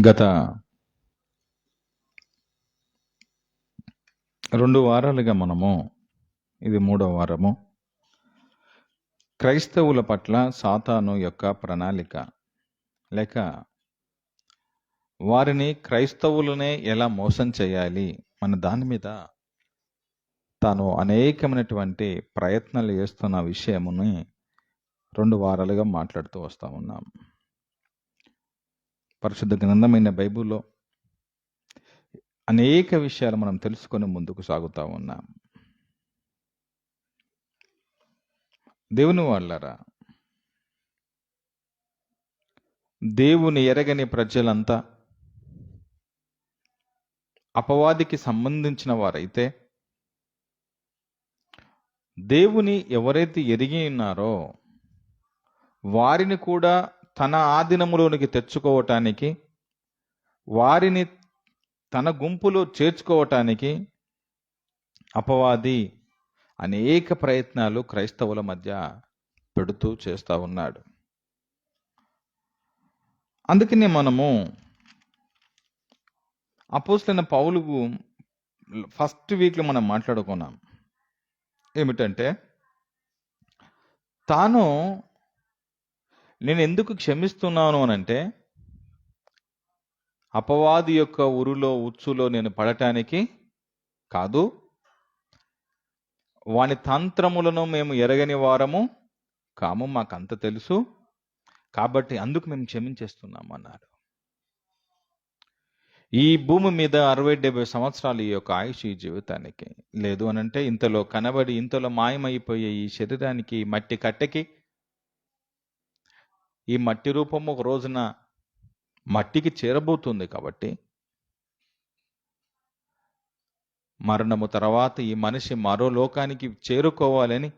గత 2 వారాలుగా మనము, ఇది 3వ వారము, క్రైస్తవుల పట్ల సాతాను యొక్క ప్రణాళిక లేక వారిని క్రైస్తవులనే ఎలా మోసం చేయాలి మన దాని మీద తాను అనేకమైనటువంటి ప్రయత్నాలు చేస్తున్న విషయముని 2 వారాలుగా మాట్లాడుతూ వస్తూ ఉన్నాం. పరిశుద్ధ గ్రంథమైన బైబిల్లో అనేక విషయాలు మనం తెలుసుకొని ముందుకు సాగుతూ ఉన్నాం. దేవుని వాళ్ళరా, దేవుని ఎరగని ప్రజలంతా అపవాదికి సంబంధించిన వారైతే, దేవుని ఎవరైతే ఎరిగి ఉన్నారో వారిని కూడా తన ఆధీనములోనికి తెచ్చుకోవటానికి, వారిని తన గుంపులో చేర్చుకోవటానికి అపవాది అనేక ప్రయత్నాలు క్రైస్తవుల మధ్య పెడుతూ చేస్తూ ఉన్నాడు. అందుకనే మనము అపోస్తలుడైన పౌలుకు ఫస్ట్ వీక్లో మనం మాట్లాడుకున్నాం. ఏమిటంటే, తాను నేను ఎందుకు క్షమిస్తున్నాను అనంటే, అపవాది యొక్క ఉచ్చులో నేను పడటానికి కాదు, వాని తంత్రములను మేము ఎరగని వారము కాము, మాకంత తెలుసు, కాబట్టి అందుకు మేము క్షమించేస్తున్నాం అన్నారు. ఈ భూమి మీద 60-70 సంవత్సరాలు ఈ యొక్క ఆయుష్ ఈ జీవితానికి లేదు అనంటే, ఇంతలో కనబడి ఇంతలో మాయమైపోయే ఈ శరీరానికి, మట్టి కట్టెకి, ఈ మట్టి రూపము ఒక రోజున మట్టికి చేరబోతుంది. కాబట్టి మరణము తర్వాత ఈ మనిషి మరో లోకానికి చేరుకోవాలని,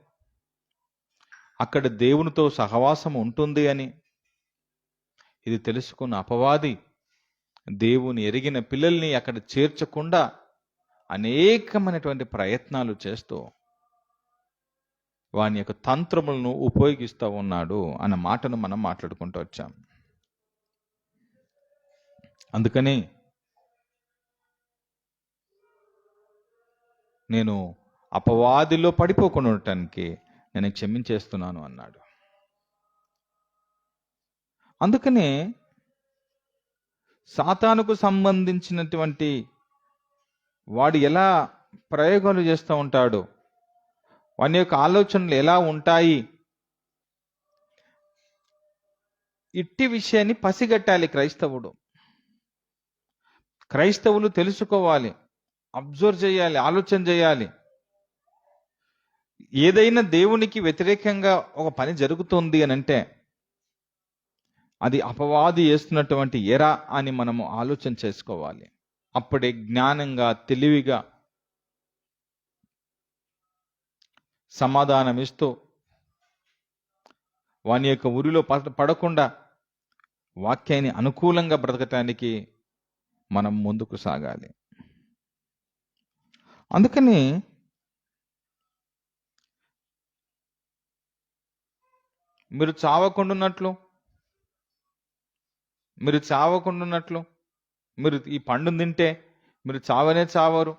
అక్కడ దేవునితో సహవాసం ఉంటుంది అని ఇది తెలుసుకున్న అపవాది దేవుని ఎరిగిన పిల్లల్ని అక్కడ చేర్చకుండా అనేకమైనటువంటి ప్రయత్నాలు చేస్తూ వాని యొక్క తంత్రములను ఉపయోగిస్తూ ఉన్నాడు అన్న మాటను మనం మాట్లాడుకుంటూ వచ్చాం. అందుకని నేను అపవాదిలో పడిపోకుండా ఉండటానికి నేను క్షమించేస్తున్నాను అన్నాడు. అందుకనే సాతానుకు సంబంధించినటువంటి వాడు ఎలా ప్రయోగాలు చేస్తూ ఉంటాడు, వాని యొక్క ఆలోచనలు ఎలా ఉంటాయి, ఇట్టి విషయాన్ని పసిగట్టాలి క్రైస్తవులు తెలుసుకోవాలి, అబ్జర్వ్ చేయాలి, ఆలోచన చేయాలి. ఏదైనా దేవునికి వ్యతిరేకంగా ఒక పని జరుగుతుంది అని అంటే అది అపవాది చేస్తున్నటువంటి ఎరా అని మనము ఆలోచన చేసుకోవాలి. అప్పుడే జ్ఞానంగా, తెలివిగా సమాధానం ఇస్తూ వాని యొక్క ఉరిలో పడకుండా వాక్యాన్ని అనుకూలంగా బ్రతకటానికి మనం ముందుకు సాగాలి. అందుకని మీరు చావకుండున్నట్లు మీరు ఈ పండు తింటే మీరు చావనే చావరు.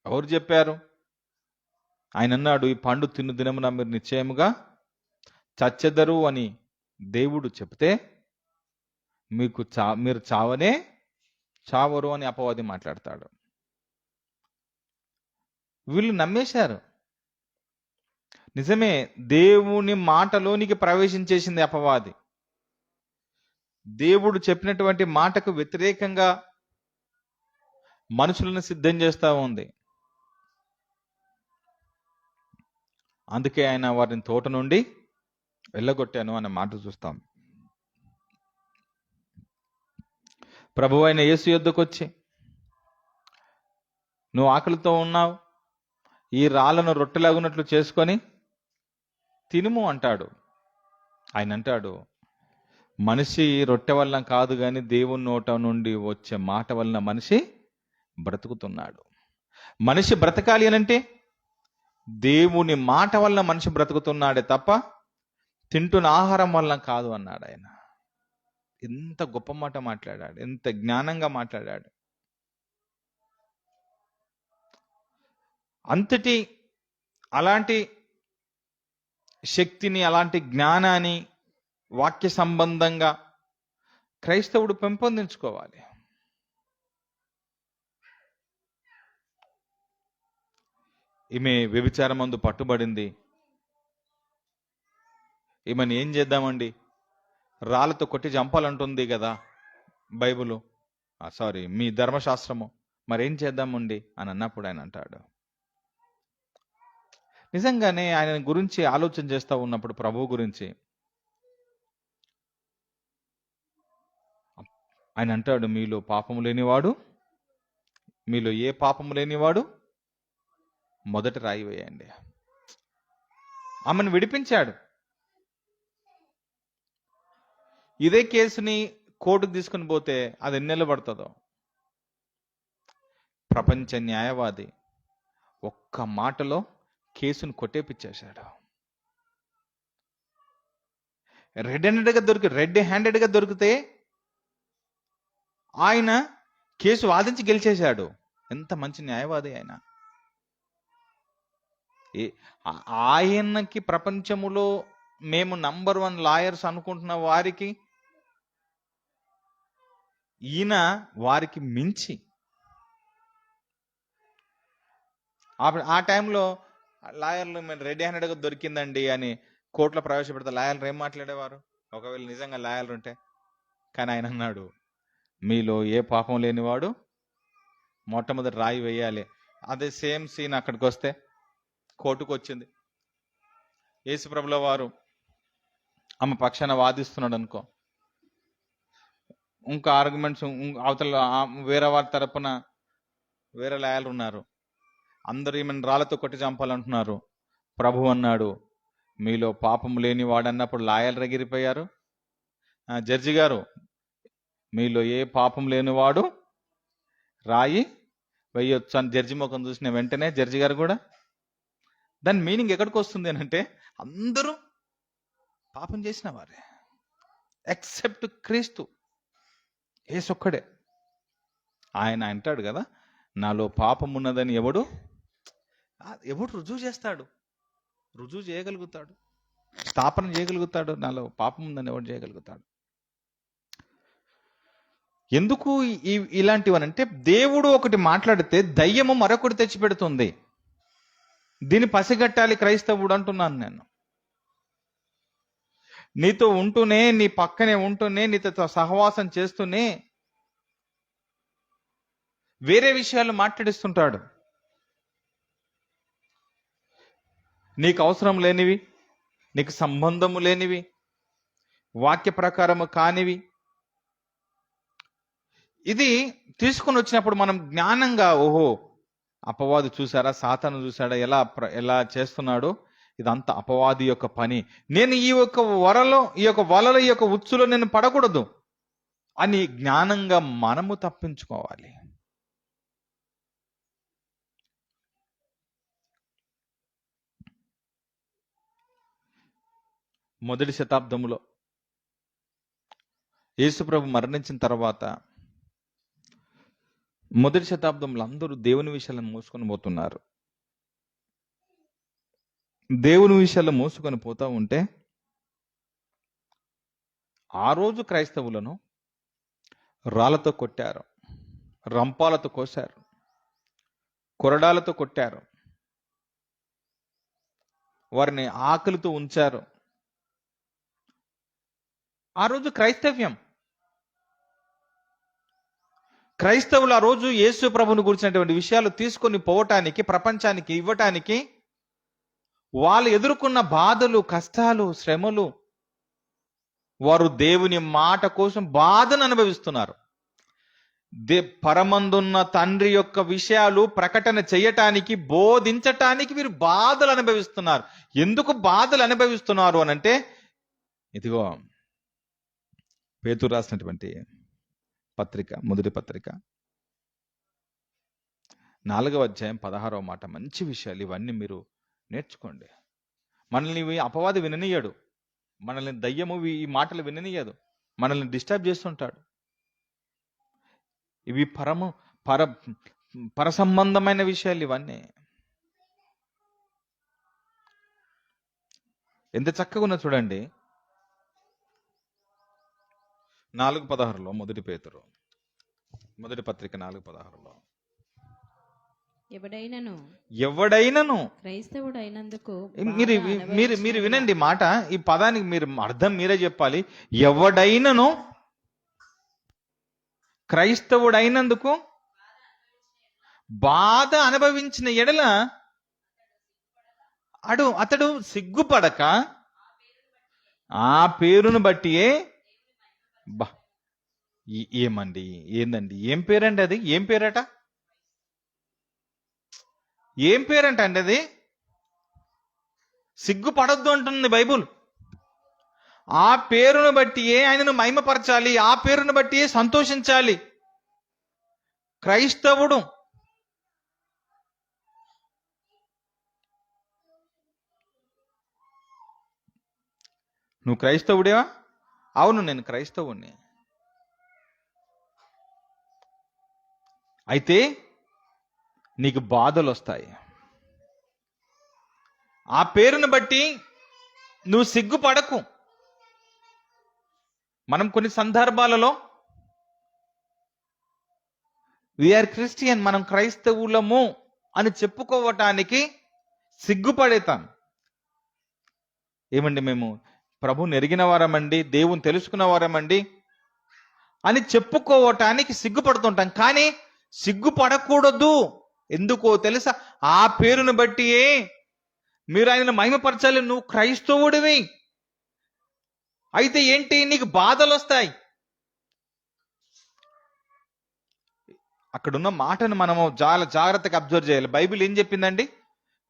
ఎవరు చెప్పారు? ఆయన అన్నాడు, ఈ పండు తిను దినమున మీరు నిశ్చయముగా చచ్చెదరు అని దేవుడు చెప్తే మీరు చావనే చావరు అని అపవాది మాట్లాడతాడు. వీళ్ళు నమ్మేశారు. నిజమే, దేవుని మాటలోనికి ప్రవేశించేసింది అపవాది. దేవుడు చెప్పినటువంటి మాటకు వ్యతిరేకంగా మనుషులను సిద్ధం చేస్తూ ఉంది. అందుకే ఆయన వారిని తోట నుండి వెళ్ళగొట్టాను అనే మాట చూస్తాం. ప్రభువైన యేసు యొద్దకు వచ్చి, నువ్వు ఆకలితో ఉన్నావు, ఈ రాళ్లను రొట్టెలాగున్నట్లు చేసుకొని తినుము అంటాడు. ఆయన అంటాడు, మనిషి రొట్టె వలన కాదు కానీ దేవుని నోట నుండి వచ్చే మాట వలన మనిషి బ్రతుకుతున్నాడు. మనిషి బ్రతకాలి అనంటే దేవుని మాట వలన మనిషి బ్రతుకుతున్నాడే తప్ప తింటున్న ఆహారం వలన కాదు అన్నాడు ఆయన. ఎంత గొప్ప మాట మాట్లాడాడు, ఎంత జ్ఞానంగా మాట్లాడాడు. అంతటి అలాంటి శక్తిని, అలాంటి జ్ఞానాన్ని వాక్య సంబంధంగా క్రైస్తవుడు పెంపొందించుకోవాలి. ఈమె వ్యభిచారమందు పట్టుబడింది. ఈమెను ఏం చేద్దామండి, రాళ్ళతో కొట్టి చంపాలంటుంది కదా బైబిలు, సారీ మీ ధర్మశాస్త్రము, మరేం చేద్దామండి అని అన్నప్పుడు ఆయన అంటాడు, నిజంగానే ఆయన గురించి ఆలోచన చేస్తూ ఉన్నప్పుడు, ప్రభువు గురించి ఆయన అంటాడు, మీలో పాపము లేనివాడు, మీలో ఏ పాపము లేనివాడు మొదట రాయి వేయండి. ఆమెను విడిపించాడు. ఇదే కేసుని కోర్టుకు తీసుకుని పోతే అది ఎన్నెళ్ళు పడుతుందో. ప్రపంచ న్యాయవాది ఒక్క మాటలో కేసును కొట్టేపిచ్చేశాడు. రెడ్ హ్యాండెడ్గా దొరికితే ఆయన కేసు వాదించి గెలిచేశాడు. ఎంత మంచి న్యాయవాది ఆయన. ఆయనకి ప్రపంచములో మేము నంబర్ 1 లాయర్స్ అనుకుంటున్న వారికి ఈయన వారికి మించి. ఆ టైంలో లాయర్లు మేము రెడ్ హ్యాండెడ్గా దొరికిందండి అని కోర్టులో ప్రవేశపెడితే లాయర్లు ఏం మాట్లాడేవారు, ఒకవేళ నిజంగా లాయర్లు ఉంటే. కానీ ఆయన అన్నాడు, మీలో ఏ పాపం లేనివాడు మొట్టమొదటి రాయి వేయాలి. అదే సేమ్ సీన్ అక్కడికి వస్తే కోర్టుకు వచ్చింది. యేసుప్రభుల వారు ఆమె పక్షాన వాదిస్తున్నాడు అనుకో, ఇంకా ఆర్గ్యుమెంట్స్ అవతల వేరే వారి తరపున వేరే లాయర్లు ఉన్నారు, అందరూ ఈమెను రాళ్ళతో కొట్టి చంపాలంటున్నారు. ప్రభు అన్నాడు, మీలో పాపం లేనివాడు అన్నప్పుడు లాయర్లు ఎగిరిపోయారు. జడ్జి గారు, మీలో ఏ పాపం లేనివాడు రాయి వేయొచ్చు అని జడ్జి ముఖం చూసిన వెంటనే జడ్జి గారు కూడా, దాని మీనింగ్ ఎక్కడికి వస్తుంది అని అంటే, అందరూ పాపం చేసిన వారే ఎక్సెప్ట్ క్రీస్తు యేసొక్కడే. ఆయన అంటాడు కదా, నాలో పాపం ఉన్నదని ఎవడు రుజువు చేస్తాడు, రుజువు చేయగలుగుతాడు, స్థాపన చేయగలుగుతాడు. నాలో పాపం ఉందని ఎవడు చేయగలుగుతాడు? ఎందుకు ఇలాంటివనంటే, దేవుడు ఒకటి మాట్లాడితే దయ్యము మరొకటి తెచ్చిపెడుతుంది. దీన్ని పసిగట్టాలి క్రైస్తవుడు అంటున్నాను నేను. నీతో ఉంటూనే, నీ పక్కనే ఉంటూనే, నీతో సహవాసం చేస్తూనే వేరే విషయాలు మాట్లాడిస్తుంటాడు. నీకు అవసరం లేనివి, నీకు సంబంధము లేనివి, వాక్య ప్రకారము కానివి. ఇది తీసుకొని వచ్చినప్పుడు మనం జ్ఞానంగా, ఓహో అపవాది చూసారా, సాతాను చూసాడా ఎలా చేస్తున్నాడో, ఇదంతా అపవాది యొక్క పని, నేను ఈ యొక్క వలలో ఈ యొక్క ఉచ్చులో నేను పడకూడదు అని జ్ఞానంగా మనము తప్పించుకోవాలి. మొదటి శతాబ్దములో యేసుప్రభు మరణించిన తర్వాత మొదటి శతాబ్దంలో అందరూ దేవుని విషయాలను మోసుకొని పోతున్నారు. దేవుని విషయాలు మోసుకొని పోతా ఉంటే, ఆ రోజు క్రైస్తవులను రాళ్లతో కొట్టారు, రంపాలతో కోశారు, కొరడాలతో కొట్టారు, వారిని ఆకలితో ఉంచారు. ఆ రోజు క్రైస్తవులు ఆ రోజు యేసు ప్రభుని గురించినటువంటి విషయాలు తీసుకొని పోవటానికి, ప్రపంచానికి ఇవ్వటానికి, వాళ్ళు ఎదుర్కొన్న బాధలు, కష్టాలు, శ్రమలు, వారు దేవుని మాట కోసం బాధను అనుభవిస్తున్నారు. పరమందున్న తండ్రి యొక్క విషయాలు ప్రకటన చేయటానికి, బోధించటానికి వీరు బాధలు అనుభవిస్తున్నారు. ఎందుకు బాధలు అనుభవిస్తున్నారు అనంటే, ఇదిగో పేతురు రాసినటువంటి పత్రిక, మొదటి పత్రిక 4వ అధ్యాయం 16వ మాట. మంచి విషయాలు ఇవన్నీ మీరు నేర్చుకోండి. మనల్ని అపవాది విననీయడు, మనల్ని దయ్యము ఈ మాటలు విననీయదు. మనల్ని డిస్టర్బ్ చేస్తుంటాడు. ఇవి పర పర సంబంధమైన విషయాలు ఇవన్నీ. ఎంత చక్కగా ఉన్నా చూడండి. 4:16 మొదటి పేతురు మొదటి పత్రిక 4:16 ఎవడైనను క్రైస్తవుడు అయినందుకు మీరు మీరు మీరు వినండి మాట. ఈ పదానికి మీరు అర్థం మీరే చెప్పాలి. ఎవడైనను క్రైస్తవుడైనందుకు బాధ అనుభవించిన ఎడల అతడు సిగ్గుపడక ఆ పేరును బట్టియే బా ఏమండి, ఏందండి, ఏం పేరండి అది? ఏం పేరట? ఏం పేరంట అండి అది? సిగ్గుపడొద్దు అంటుంది బైబుల్. ఆ పేరును బట్టియే ఆయనను మహిమపరచాలి, ఆ పేరును బట్టియే సంతోషించాలి. క్రైస్తవుడు నువ్వు క్రైస్తవుడేవా? అవును, నేను క్రైస్తవుణ్ణి. అయితే నీకు బాధలు వస్తాయి. ఆ పేరును బట్టి నువ్వు సిగ్గుపడకు. మనం కొన్ని సందర్భాలలో వీఆర్ క్రిస్టియన్, మనం క్రైస్తవులము అని చెప్పుకోవటానికి సిగ్గుపడేతాం. ఏమండి, మేము ప్రభుని ఎరిగిన వారమండి, దేవుని తెలుసుకున్న వారమండి అని చెప్పుకోవటానికి సిగ్గుపడుతుంటాం. కానీ సిగ్గుపడకూడదు. ఎందుకో తెలుసా? ఆ పేరును బట్టియే మీరు ఆయనను మహిమపరచాలి. నువ్వు క్రైస్తవుడివి. అయితే ఏంటి? నీకు బాధలు వస్తాయి. అక్కడున్న మాటను మనము చాలా జాగ్రత్తగా అబ్జర్వ్ చేయాలి. బైబిల్ ఏం చెప్పిందండి?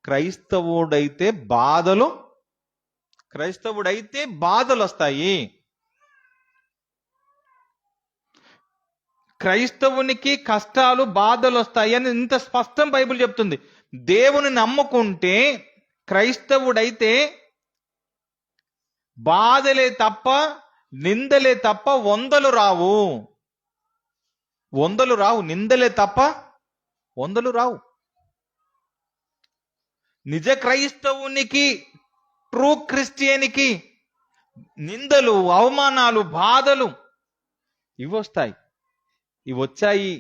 క్రైస్తవుడైతే బాధలు వస్తాయి. క్రైస్తవునికి కష్టాలు, బాధలు వస్తాయి అని ఇంత స్పష్టం బైబిల్ చెప్తుంది. దేవుని నమ్ముకుంటే క్రైస్తవుడైతే బాధలే తప్ప, నిందలే తప్ప వందలు రావు. నిందలే తప్ప వందలు రావు. నిజ క్రైస్తవునికి, ట్రూ క్రిస్టియన్కి నిందలు, అవమానాలు, బాధలు ఇవి వస్తాయి. ఇవి వచ్చాయి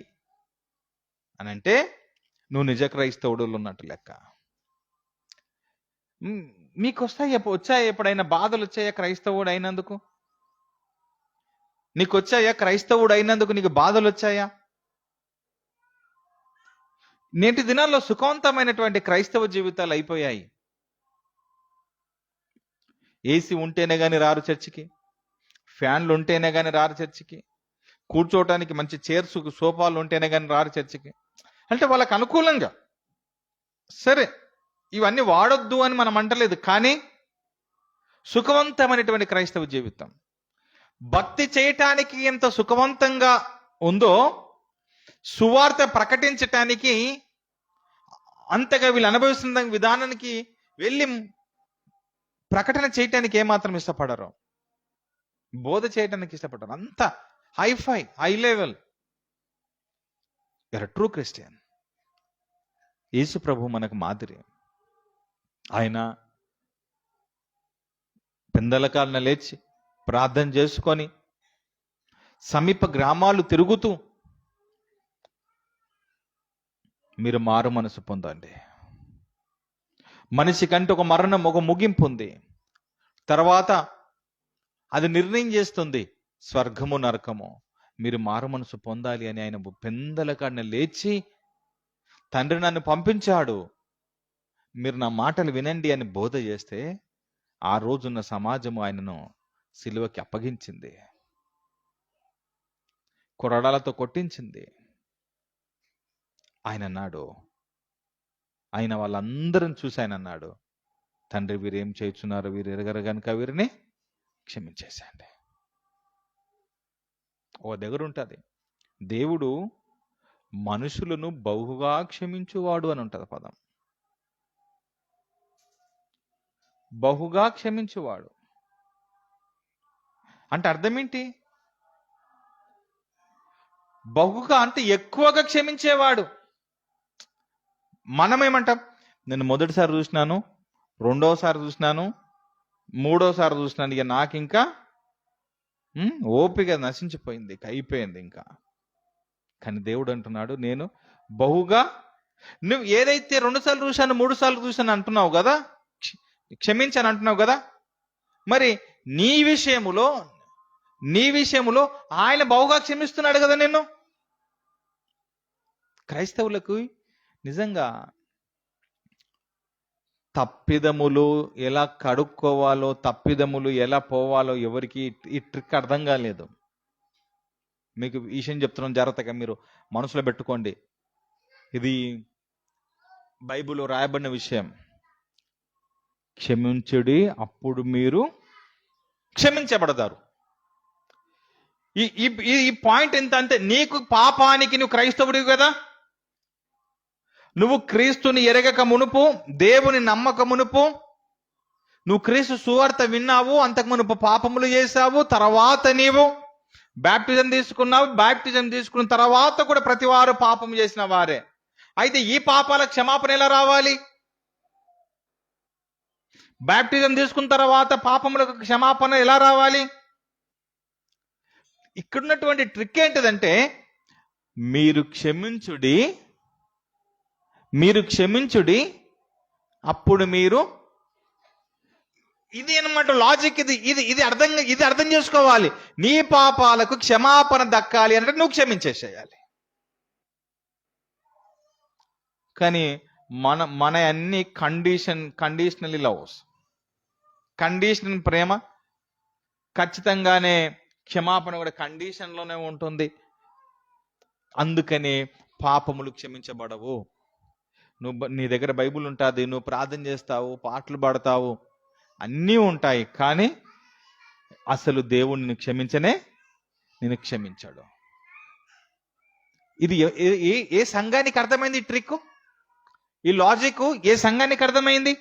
అని అంటే నువ్వు నిజ క్రైస్తవుడు ఉన్నట్టు లెక్క. మీకు వచ్చాయా ఎప్పుడైనా బాధలు వచ్చాయా క్రైస్తవుడు అయినందుకు? నీకు వచ్చాయా? క్రైస్తవుడు అయినందుకు నీకు బాధలు వచ్చాయా? నేటి దినాల్లో సుఖవంతమైనటువంటి క్రైస్తవ జీవితాలు అయిపోయాయి. ఏసీ ఉంటేనే కానీ రారు చర్చికి, ఫ్యాన్లు ఉంటేనే కానీ రారు చర్చికి, కూర్చోవటానికి మంచి చైర్స్, సోఫాలు ఉంటేనే కానీ రారు చర్చికి. అంటే వాళ్ళకు అనుకూలంగా. సరే, ఇవన్నీ వాడొద్దు అని మనం అంటలేదు. కానీ సుఖవంతమైనటువంటి క్రైస్తవ జీవితం, భక్తి చేయటానికి ఎంత సుఖవంతంగా ఉందో, సువార్త ప్రకటించటానికి అంతగా వీళ్ళు అనుభవిస్తున్న విధానానికి వెళ్ళి ప్రకటన చేయటానికి ఏమాత్రం ఇష్టపడరు, బోధ చేయటానికి ఇష్టపడరు. అంత high level. You're true Christian. Yesu ప్రభు మనకు మాదిరి. ఆయన పెందలకాలన లేచి ప్రార్థన చేసుకొని సమీప గ్రామాలు తిరుగుతూ మీరు మారు మనసు పొందండి. మనిషి కంటే ఒక మరణం, ఒక ముగింపు ఉంది. తర్వాత అది నిర్ణయం చేస్తుంది స్వర్గము నరకము. మీరు మారు మనసు పొందాలి అని ఆయన పెందలకాడన లేచి, తండ్రి నన్ను పంపించాడు, మీరు నా మాటలు వినండి అని బోధ చేస్తే ఆ రోజున్న సమాజము ఆయనను సిలువకి అప్పగించింది, కొరడాలతో కొట్టించింది. ఆయన వాళ్ళందరం చూసి ఆయన అన్నాడు, తండ్రి వీరేం చేస్తున్నారు, వీరు ఎరగరు గనుక వీరిని క్షమించేసేయండి. ఓ దగ్గర ఉంటుంది, దేవుడు మనుషులను బహుగా క్షమించువాడు అని ఉంటుంది పదం. బహుగా క్షమించువాడు అంటే అర్థం ఏంటి? బహుగా అంటే ఎక్కువగా క్షమించేవాడు. మనమేమంటాం, నేను మొదటిసారి చూసినాను, రెండోసారి చూసినాను, మూడోసారి చూసినాను, ఇక నాకు ఇంకా ఓపిక నశించిపోయింది, ఇక అయిపోయింది ఇంకా. కానీ దేవుడు అంటున్నాడు, నేను బహుగా, నువ్వు ఏదైతే 2 సార్లు చూశాను 3 సార్లు చూశాను అంటున్నావు కదా, క్షమించాను అంటున్నావు కదా, మరి నీ విషయములో ఆయన బహుగా క్షమిస్తున్నాడు కదా నిన్ను. క్రైస్తవులకు నిజంగా తప్పిదములు ఎలా కడుక్కోవాలో, తప్పిదములు ఎలా పోవాలో ఎవరికి ఈ ట్రిక్ అర్థం కాలేదు. మీకు ఈ విషయం చెప్తున్నాను, జాగ్రత్తగా మీరు మనసులో పెట్టుకోండి. ఇది బైబిల్లో రాయబడిన విషయం. క్షమించుడి, అప్పుడు మీరు క్షమించబడతారు. ఈ ఈ ఈ పాయింట్ ఎంత అంటే, నీకు పాపానికి, నువ్వు క్రైస్తవుడివి కదా, నువ్వు క్రీస్తుని ఎరగక మునుపు, దేవుని నమ్మక మునుపు, నువ్వు క్రీస్తు సువార్త విన్నావు, అంతకు మునుపు పాపములు చేశావు, తర్వాత నీవు బ్యాప్టిజం తీసుకున్నావు, బ్యాప్టిజం తీసుకున్న తర్వాత కూడా ప్రతి వారు పాపం చేసిన వారే. అయితే ఈ పాపాల క్షమాపణ ఎలా రావాలి? బ్యాప్టిజం తీసుకున్న తర్వాత పాపములకు క్షమాపణ ఎలా రావాలి? ఇక్కడున్నటువంటి ట్రిక్ ఏంటిదంటే, మీరు క్షమించుడి, అప్పుడు మీరు, ఇది అన్నమాట లాజిక్. ఇది అర్థం చేసుకోవాలి. నీ పాపాలకు క్షమాపణ దక్కాలి అంటే నువ్వు క్షమించేసేయాలి. కానీ మన అన్ని కండిషనల్ లవ్స్, కండిషనల్ ప్రేమ, ఖచ్చితంగానే క్షమాపణ కూడా కండిషన్లోనే ఉంటుంది. అందుకని పాపములు క్షమించబడవు. నీ దగ్గర బైబుల్ ఉంటుంది, నువ్వు ప్రార్థన చేస్తావు, పాటలు పాడతావు, అన్నీ ఉంటాయి, కానీ అసలు దేవుడు నిన్ను క్షమించాడు. ఇది ఏ సంఘానికి అర్థమైంది ఈ ట్రిక్, ఈ లాజిక్? ఏ సంఘానికి అర్థమైంది?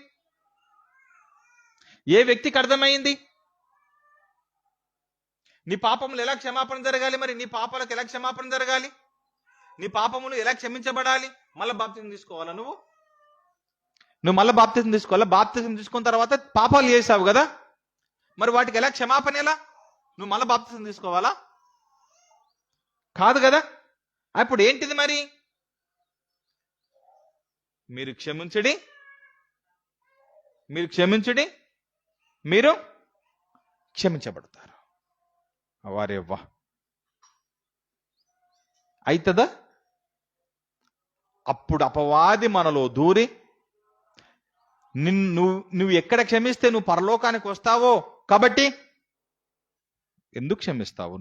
ఏ వ్యక్తికి అర్థమైంది? నీ పాపములు ఎలా క్షమాపణ జరగాలి? మరి నీ పాపాలకు ఎలా క్షమాపణ జరగాలి? నీ పాపములు ఎలా క్షమించబడాలి? మళ్ళీ బాప్తిజం తీసుకోవాలా? నువ్వు మళ్ళీ బాప్తిజం తీసుకోవాలా? బాప్తిజం తీసుకున్న తర్వాత పాపాలు చేసావు కదా, మరి వాటికి ఎలా క్షమాపణ? ఎలా? నువ్వు మళ్ళీ బాప్తిజం తీసుకోవాలా? కాదు కదా. అప్పుడు ఏంటిది మరి? మీరు క్షమించుడి, మీరు క్షమించబడతారు. వారేవ్వా, అవుతుందా? అప్పుడు అపవాది మనలో దూరి, నువ్వు ఎక్కడ క్షమిస్తే నువ్వు పరలోకానికి వస్తావో, కాబట్టి ఎందుకు క్షమిస్తావు?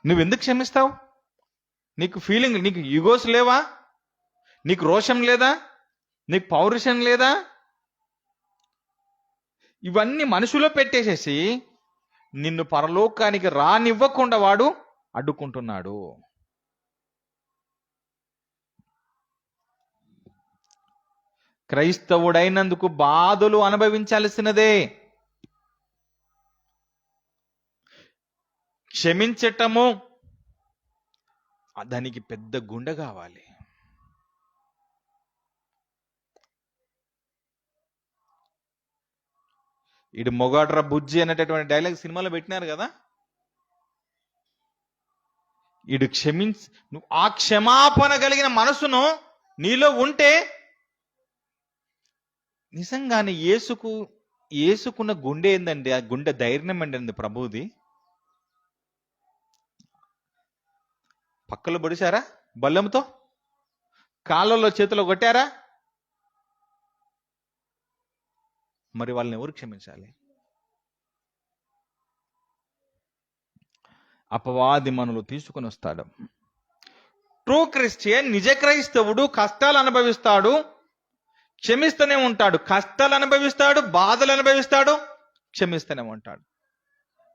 నువ్వెందుకు క్షమిస్తావు? నీకు ఫీలింగ్, నీకు ఈగోస్ లేవా? నీకు రోషం లేదా? నీకు పౌరుషం లేదా? ఇవన్నీ మనసులో పెట్టేసేసి నిన్ను పరలోకానికి రానివ్వకుండా వాడు అడ్డుకుంటున్నాడు. క్రైస్తవుడైనందుకు బాధలు అనుభవించాల్సినదే. క్షమించటము, దానికి పెద్ద గుండె కావాలి. ఇడు మొగాడ్రా బుజ్జి అనేటటువంటి డైలాగ్ సినిమాలో పెట్టినారు కదా. ఇడు నువ్వు ఆ క్షమాపణ కలిగిన మనసును నీలో ఉంటే, నిజంగానే ఏసుకున్న గుండె ఏందండి? ఆ గుండె ధైర్యం అండి ప్రభువుది. పక్కలో పొడిచారా బల్లెంతో? కాళ్ళలో చేతిలో కొట్టారా? మరి వాళ్ళని ఎవరు క్షమించాలి? అపవాది మనలో తీసుకొని వస్తాడు. ట్రూ క్రిస్టియన్, నిజ క్రైస్తవుడు కష్టాలు అనుభవిస్తాడు, క్షమిస్తూనే ఉంటాడు. కష్టాలు అనుభవిస్తాడు, బాధలు అనుభవిస్తాడు, క్షమిస్తూనే ఉంటాడు.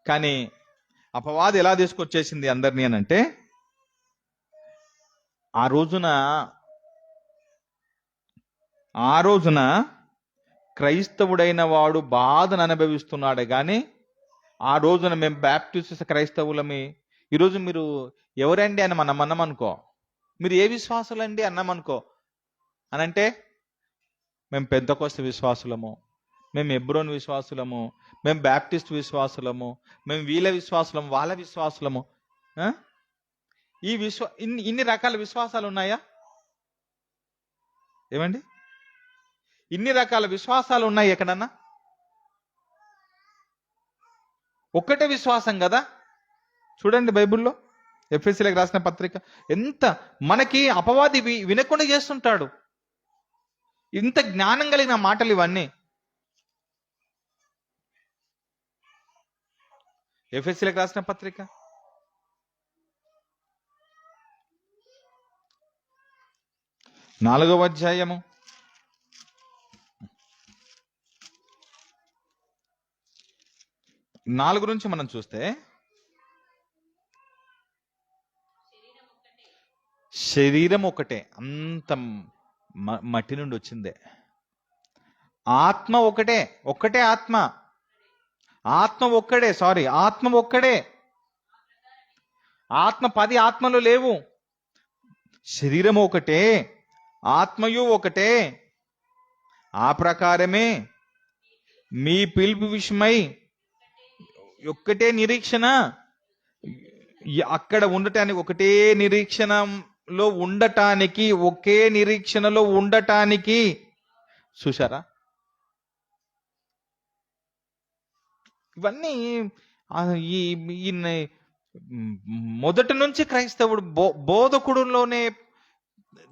కానీ అపవాది ఎలా తీసుకొచ్చేసింది అందరినీ అనంటే, ఆ రోజున క్రైస్తవుడైన వాడు బాధను అనుభవిస్తున్నాడు. కానీ ఆ రోజున మేము బ్యాప్టిస్ట్ క్రైస్తవులమి, ఈరోజు మీరు ఎవరండి అని మనం అన్నామనుకో, మీరు ఏ విశ్వాసులండి అన్నామనుకో అని అంటే, మేము పెంతెకోస్తు విశ్వాసులము, మేము హెబ్రోన్ విశ్వాసులము, మేము బ్యాప్టిస్ట్ విశ్వాసులము, మేము వీళ్ళ విశ్వాసులము, వాళ్ళ విశ్వాసులము. ఆ? ఈ ఇన్ని రకాల విశ్వాసాలు ఉన్నాయా? ఏమండి, ఇన్ని రకాల విశ్వాసాలు ఉన్నాయి ఎక్కడన్నా? ఒక్కటే విశ్వాసం కదా. చూడండి బైబిల్లో ఎఫెసీయులకు రాసిన పత్రిక, ఎంత మనకి అపవాది వినకుండా చేస్తుంటాడు. ఇంత జ్ఞానం కలిగిన మాటలు ఇవన్నీ. ఎఫెసీయులకు రాసిన పత్రిక 4వ అధ్యాయము 4 నుంచి మనం చూస్తే, శరీరం ఒకటే, అంత మట్టి నుండి వచ్చిందే. ఆత్మ ఒకటే, ఒక్కటే ఆత్మ. ఆత్మ ఒక్కడే, ఆత్మ ఒక్కడే. ఆత్మ 10 ఆత్మలు లేవు. శరీరం ఒకటే, ఆత్మయు ఒకటే. ఆ ప్రకారమే మీ పిలుపు విషయమై ఒక్కటే నిరీక్షణ. అక్కడ ఉండటానికి, ఒకటే నిరీక్షణలో ఉండటానికి, ఒకే నిరీక్షణలో ఉండటానికి. చూసారా? ఇవన్నీ ఈ మొదటి నుంచి క్రైస్తవుడు బోధకుడులోనే,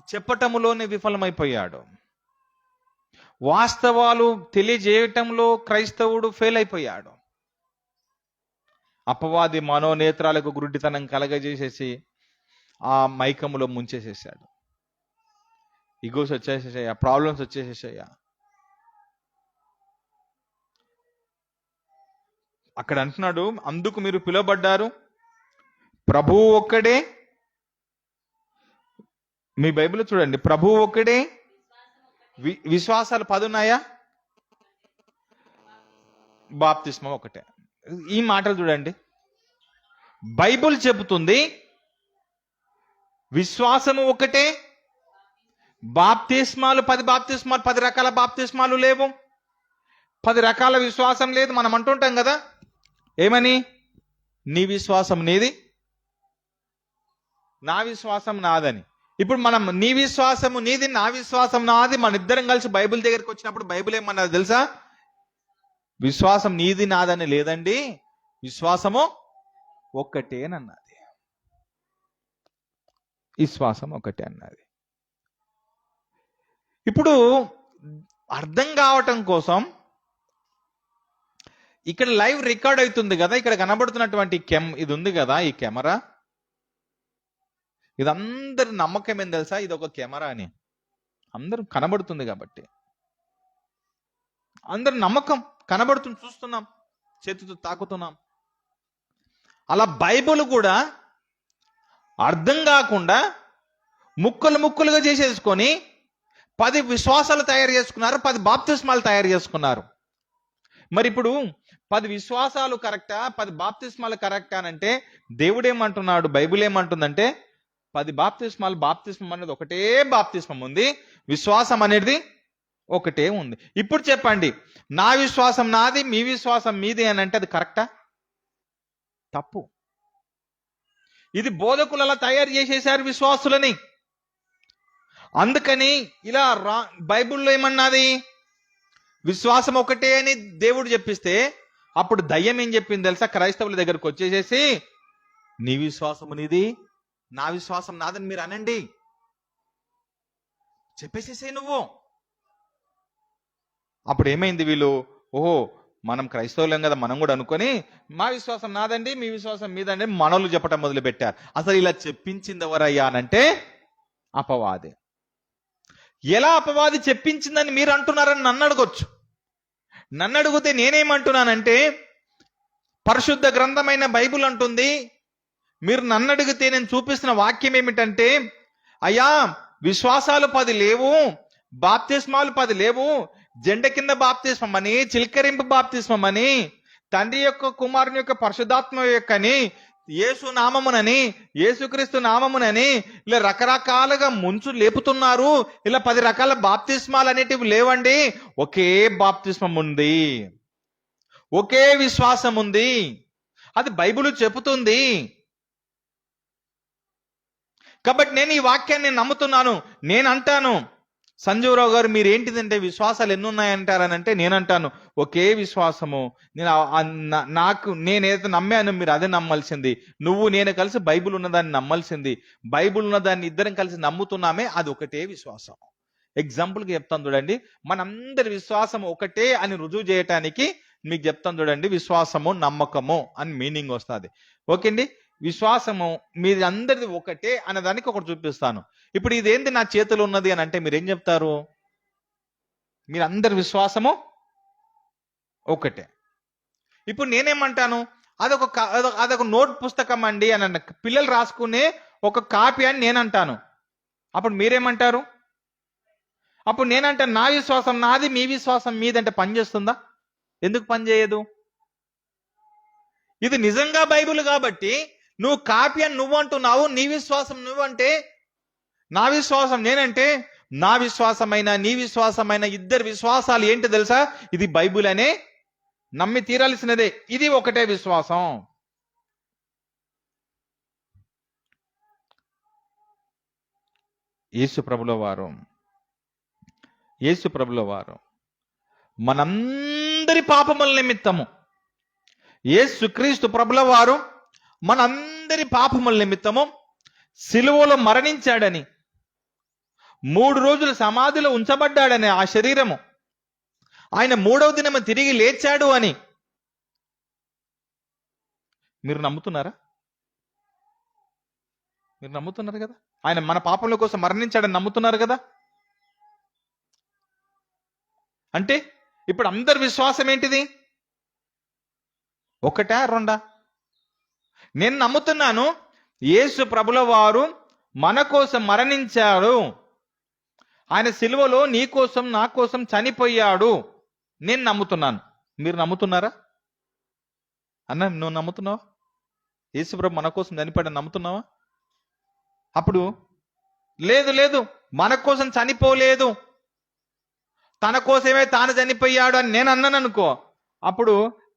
చెప్పటములోనే విఫలమైపోయాడు. వాస్తవాలు తెలియజేయటంలో క్రైస్తవుడు ఫెయిల్ అయిపోయాడు. అపవాది మనోనేత్రాలకు గురుడితనం కలగజేసేసి ఆ మైకములో ముంచేసేసాడు. Egos వచ్చేసేసాయా, problems వచ్చేసేసాయా. అక్కడ అంటున్నాడు, అందుకు మీరు పిలువబడ్డారు, ప్రభువు ఒక్కడే. మీ బైబిల్ చూడండి, ప్రభువు ఒక్కడే, విశ్వాసాలు 10 ఉన్నాయా, బాప్తిస్మం ఒకటే. ఈ మాటలు చూడండి, బైబిల్ చెబుతుంది విశ్వాసము ఒకటే, బాప్తిస్మాలు 10 బాప్తిస్మాలు, 10 రకాల బాప్తిస్మాలు లేవు, 10 రకాల విశ్వాసం లేదు. మనం అంటుంటాం కదా, ఏమని? నీ విశ్వాసం నీది, నా విశ్వాసం నాదని. ఇప్పుడు మనం నీ విశ్వాసము నీది, నా విశ్వాసం నాది, మన ఇద్దరం కలిసి బైబిల్ దగ్గరికి వచ్చినప్పుడు బైబిల్ ఏమన్నది తెలుసా? విశ్వాసం నీది నాదని లేదండి, విశ్వాసము ఒక్కటే అన్నది. విశ్వాసం ఒకటే అన్నది. ఇప్పుడు అర్థం కావటం కోసం ఇక్కడ లైవ్ రికార్డ్ అవుతుంది కదా, ఇక్కడ కనబడుతున్నటువంటి ఇది ఉంది కదా, ఈ కెమెరా, ఇది అందరి నమ్మకం ఏం తెలుసా? ఇది ఒక కెమెరా అని అందరూ కనబడుతుంది కాబట్టి అందరి నమ్మకం కనబడుతుంది, చూస్తున్నాం, చేతితో తాకుతున్నాం. అలా బైబిల్ కూడా అర్థం కాకుండా ముక్కలు ముక్కలుగా చేసేసుకొని 10 విశ్వాసాలు తయారు చేసుకున్నారు, 10 బాప్తిస్మాలు తయారు చేసుకున్నారు. మరి ఇప్పుడు 10 విశ్వాసాలు కరెక్టా, 10 బాప్తిస్మాలు కరెక్టా అంటే దేవుడు ఏమంటున్నాడు, బైబిల్ ఏమంటుందంటే 10 బాప్తిస్మాలు, బాప్తిస్మం అనేది ఒకటే బాప్తిస్మం ఉంది, విశ్వాసం అనేది ఒకటే ఉంది. ఇప్పుడు చెప్పండి, నా విశ్వాసం నాది, మీ విశ్వాసం మీది అని అంటే అది కరెక్టా? తప్పు. ఇది బోధకులు అలా తయారు చేసేశారు విశ్వాసులని. అందుకని ఇలా బైబిల్లో ఏమన్నది? విశ్వాసం ఒకటే అని దేవుడు చెప్పిస్తే, అప్పుడు దయ్యం ఏం చెప్పింది తెలుసా? క్రైస్తవుల దగ్గరకు వచ్చేసేసి, నీ విశ్వాసము నీది, నా విశ్వాసం నాదని మీరు అనండి, చెప్పేసేసే నువ్వు. అప్పుడు ఏమైంది? వీళ్ళు, ఓహో మనం క్రైస్తవులం కదా, మనం కూడా అనుకొని మా విశ్వాసం నాదండి, మీ విశ్వాసం మీదండి మనోళ్ళు చెప్పటం మొదలు పెట్టారు. అసలు ఇలా చెప్పించింది ఎవరయ్యా అనంటే అపవాది. ఎలా అపవాది చెప్పించిందని మీరు అంటున్నారని నన్ను అడగొచ్చు. నన్ను అడిగితే నేనేమంటున్నానంటే, పరిశుద్ధ గ్రంథమైన బైబిల్ అంటుంది. మీరు నన్ను అడిగితే నేను చూపిస్తున్న వాక్యం ఏమిటంటే, అయ్యా విశ్వాసాలు 10 లేవు, బాప్తిస్మాలు 10 లేవు, జెండ కింద బాప్తిస్మం అని, చిలకరింపు బాప్తిస్మం అని, తండ్రి యొక్క కుమారుని యొక్క పరిశుద్ధాత్మ యొక్కని యేసు నామమునని, యేసుక్రీస్తు నామమునని ఇలా రకరకాలుగా ముంచు లేపుతున్నారు. ఇలా 10 రకాల బాప్తిస్మాలు అనేటివి లేవండి. ఒకే బాప్తిస్మం ఉంది, ఒకే విశ్వాసం ఉంది. అది బైబిల్ చెబుతుంది. కాబట్టి నేను ఈ వాక్యాన్ని నమ్ముతున్నాను. నేను అంటాను, సంజీవరావు గారు మీరు ఏంటిదంటే విశ్వాసాలు ఎన్ని ఉన్నాయంటారనంటే నేనంటాను ఒకే విశ్వాసము. నేనేదైతే నమ్మాను మీరు అదే నమ్మాల్సింది. నువ్వు నేను కలిసి బైబిల్ ఉన్నదాన్ని నమ్మాల్సింది. బైబిల్ ఉన్నదాన్ని ఇద్దరం కలిసి నమ్ముతున్నామే, అది ఒకటే విశ్వాసం. ఎగ్జాంపుల్కి చెప్తాను చూడండి, మనందరి విశ్వాసం ఒకటే అని రుజువు చేయటానికి మీకు చెప్తాను చూడండి. విశ్వాసము నమ్మకము అని మీనింగ్ వస్తుంది. ఓకే అండి, విశ్వాసము మీది అందరిది ఒకటే అనేదానికి ఒకటి చూపిస్తాను. ఇప్పుడు ఇదేంది నా చేతిలో ఉన్నది అని అంటే మీరేం చెప్తారు? మీరు అందరి విశ్వాసము ఒకటే. ఇప్పుడు నేనేమంటాను, అదొక నోట్ పుస్తకం అండి అని అన్న, పిల్లలు రాసుకునే ఒక కాపీ అని నేనంటాను. అప్పుడు మీరేమంటారు? అప్పుడు నేనంటాను నా విశ్వాసం నాది, మీ విశ్వాసం మీదంటే పనిచేస్తుందా? ఎందుకు పనిచేయదు? ఇది నిజంగా బైబిల్ కాబట్టి నువ్వు కాపీ అని నువ్వు అంటున్నావు, నీ విశ్వాసం నువ్వంటే, నా విశ్వాసం నేనంటే, నా విశ్వాసమైన నీ విశ్వాసమైన ఇద్దరు విశ్వాసాలు ఏంటి తెలుసా? ఇది బైబిల్ అనే నమ్మి తీరాల్సినదే. ఇది ఒకటే విశ్వాసం. యేసు ప్రభుల వారు మనందరి పాపముల నిమిత్తము, యేసుక్రీస్తు ప్రభుల వారు మనందరి పాపముల నిమిత్తము సిలువలో మరణించాడని, 3 రోజులు సమాధిలో ఉంచబడ్డాడని, ఆ శరీరము ఆయన 3వ దినము తిరిగి లేచాడు అని మీరు నమ్ముతున్నారా? మీరు నమ్ముతున్నారు కదా? ఆయన మన పాపముల కోసం మరణించాడని నమ్ముతున్నారు కదా? అంటే ఇప్పుడు అందరి విశ్వాసం ఏంటిది? ఒకటా రెండా? నేను నమ్ముతున్నాను యేసు ప్రభుల వారు మన కోసం మరణించాడు, ఆయన సిలువలో నీ కోసం నా కోసం చనిపోయాడు. నేను నమ్ముతున్నాను. మీరు నమ్ముతున్నారా? అన్న నువ్వు నమ్ముతున్నావా? యేసు ప్రభు మన కోసం చనిపోయాడని నమ్ముతున్నావా? అప్పుడు లేదు మన కోసం చనిపోలేదు, తన కోసమే తాను చనిపోయాడు అని నేను అన్నాను అనుకో, అప్పుడు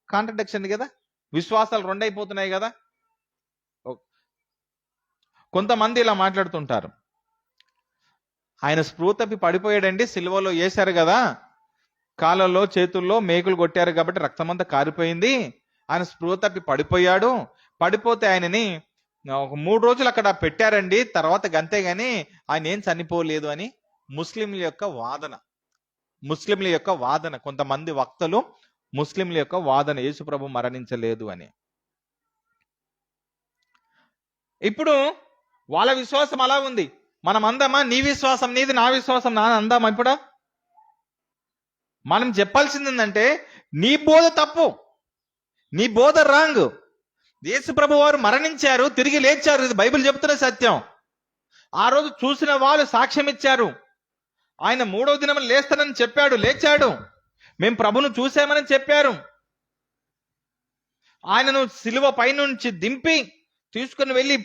కాంట్రడిక్షన్ కదా, విశ్వాసాలు 2 అయిపోతున్నాయి కదా. కొంతమంది ఇలా మాట్లాడుతుంటారు, ఆయన స్పృహ తప్పి పడిపోయాడండి, సిలువలో వేశారు కదా, కాళ్ళలో చేతుల్లో మేకులు కొట్టారు కాబట్టి రక్తమంతా కారిపోయింది, ఆయన స్పృహ తప్పి పడిపోయాడు, పడిపోతే ఆయనని ఒక 3 రోజులు అక్కడ పెట్టారండి, తర్వాత గంతేగాని ఆయన ఏం చనిపోలేదు అని ముస్లింల యొక్క వాదన, కొంతమంది వక్తలు ముస్లింల యొక్క వాదన, యేసు ప్రభు మరణించలేదు అని. ఇప్పుడు వాళ్ళ విశ్వాసం అలా ఉంది. మనం అందామా నీ విశ్వాసం నీది, నా విశ్వాసం నా అందామా? ఇప్పుడు మనం చెప్పాల్సింది ఏంటంటే నీ బోధ తప్పు, నీ బోధ రాంగ్. యేసు ప్రభు వారు మరణించారు, తిరిగి లేచారు, ఇది బైబిల్ చెప్తున్న సత్యం. ఆ రోజు చూసిన వాళ్ళు సాక్ష్యం ఇచ్చారు, ఆయన 3వ దినం లేస్తానని చెప్పాడు, లేచాడు. మేము ప్రభును చూసామని చెప్పారు. ఆయనను సిలువ పైనుంచి దింపి తీసుకుని వెళ్ళి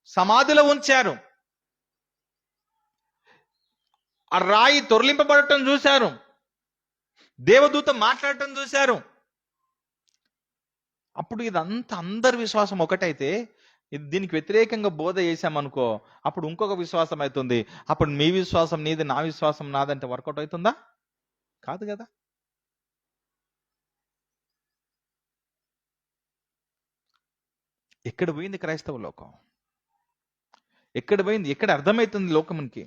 సమాధిలో ఉంచారు. ఆ రాయి తొరలింపబడటం చూశారు, దేవదూత మాట్లాడటం చూశారు. అప్పుడు ఇదంతా అందరి విశ్వాసం ఒకటైతే, దీనికి వ్యతిరేకంగా బోధ చేశామనుకో, అప్పుడు ఇంకొక విశ్వాసం అవుతుంది. అప్పుడు మీ విశ్వాసం నీది, నా విశ్వాసం నాదంటే వర్కౌట్ అవుతుందా? కాదు కదా. ఎక్కడ పోయింది క్రైస్తవ లోకం? ఎక్కడ పోయింది? ఎక్కడ అర్థమవుతుంది లోకమునికి?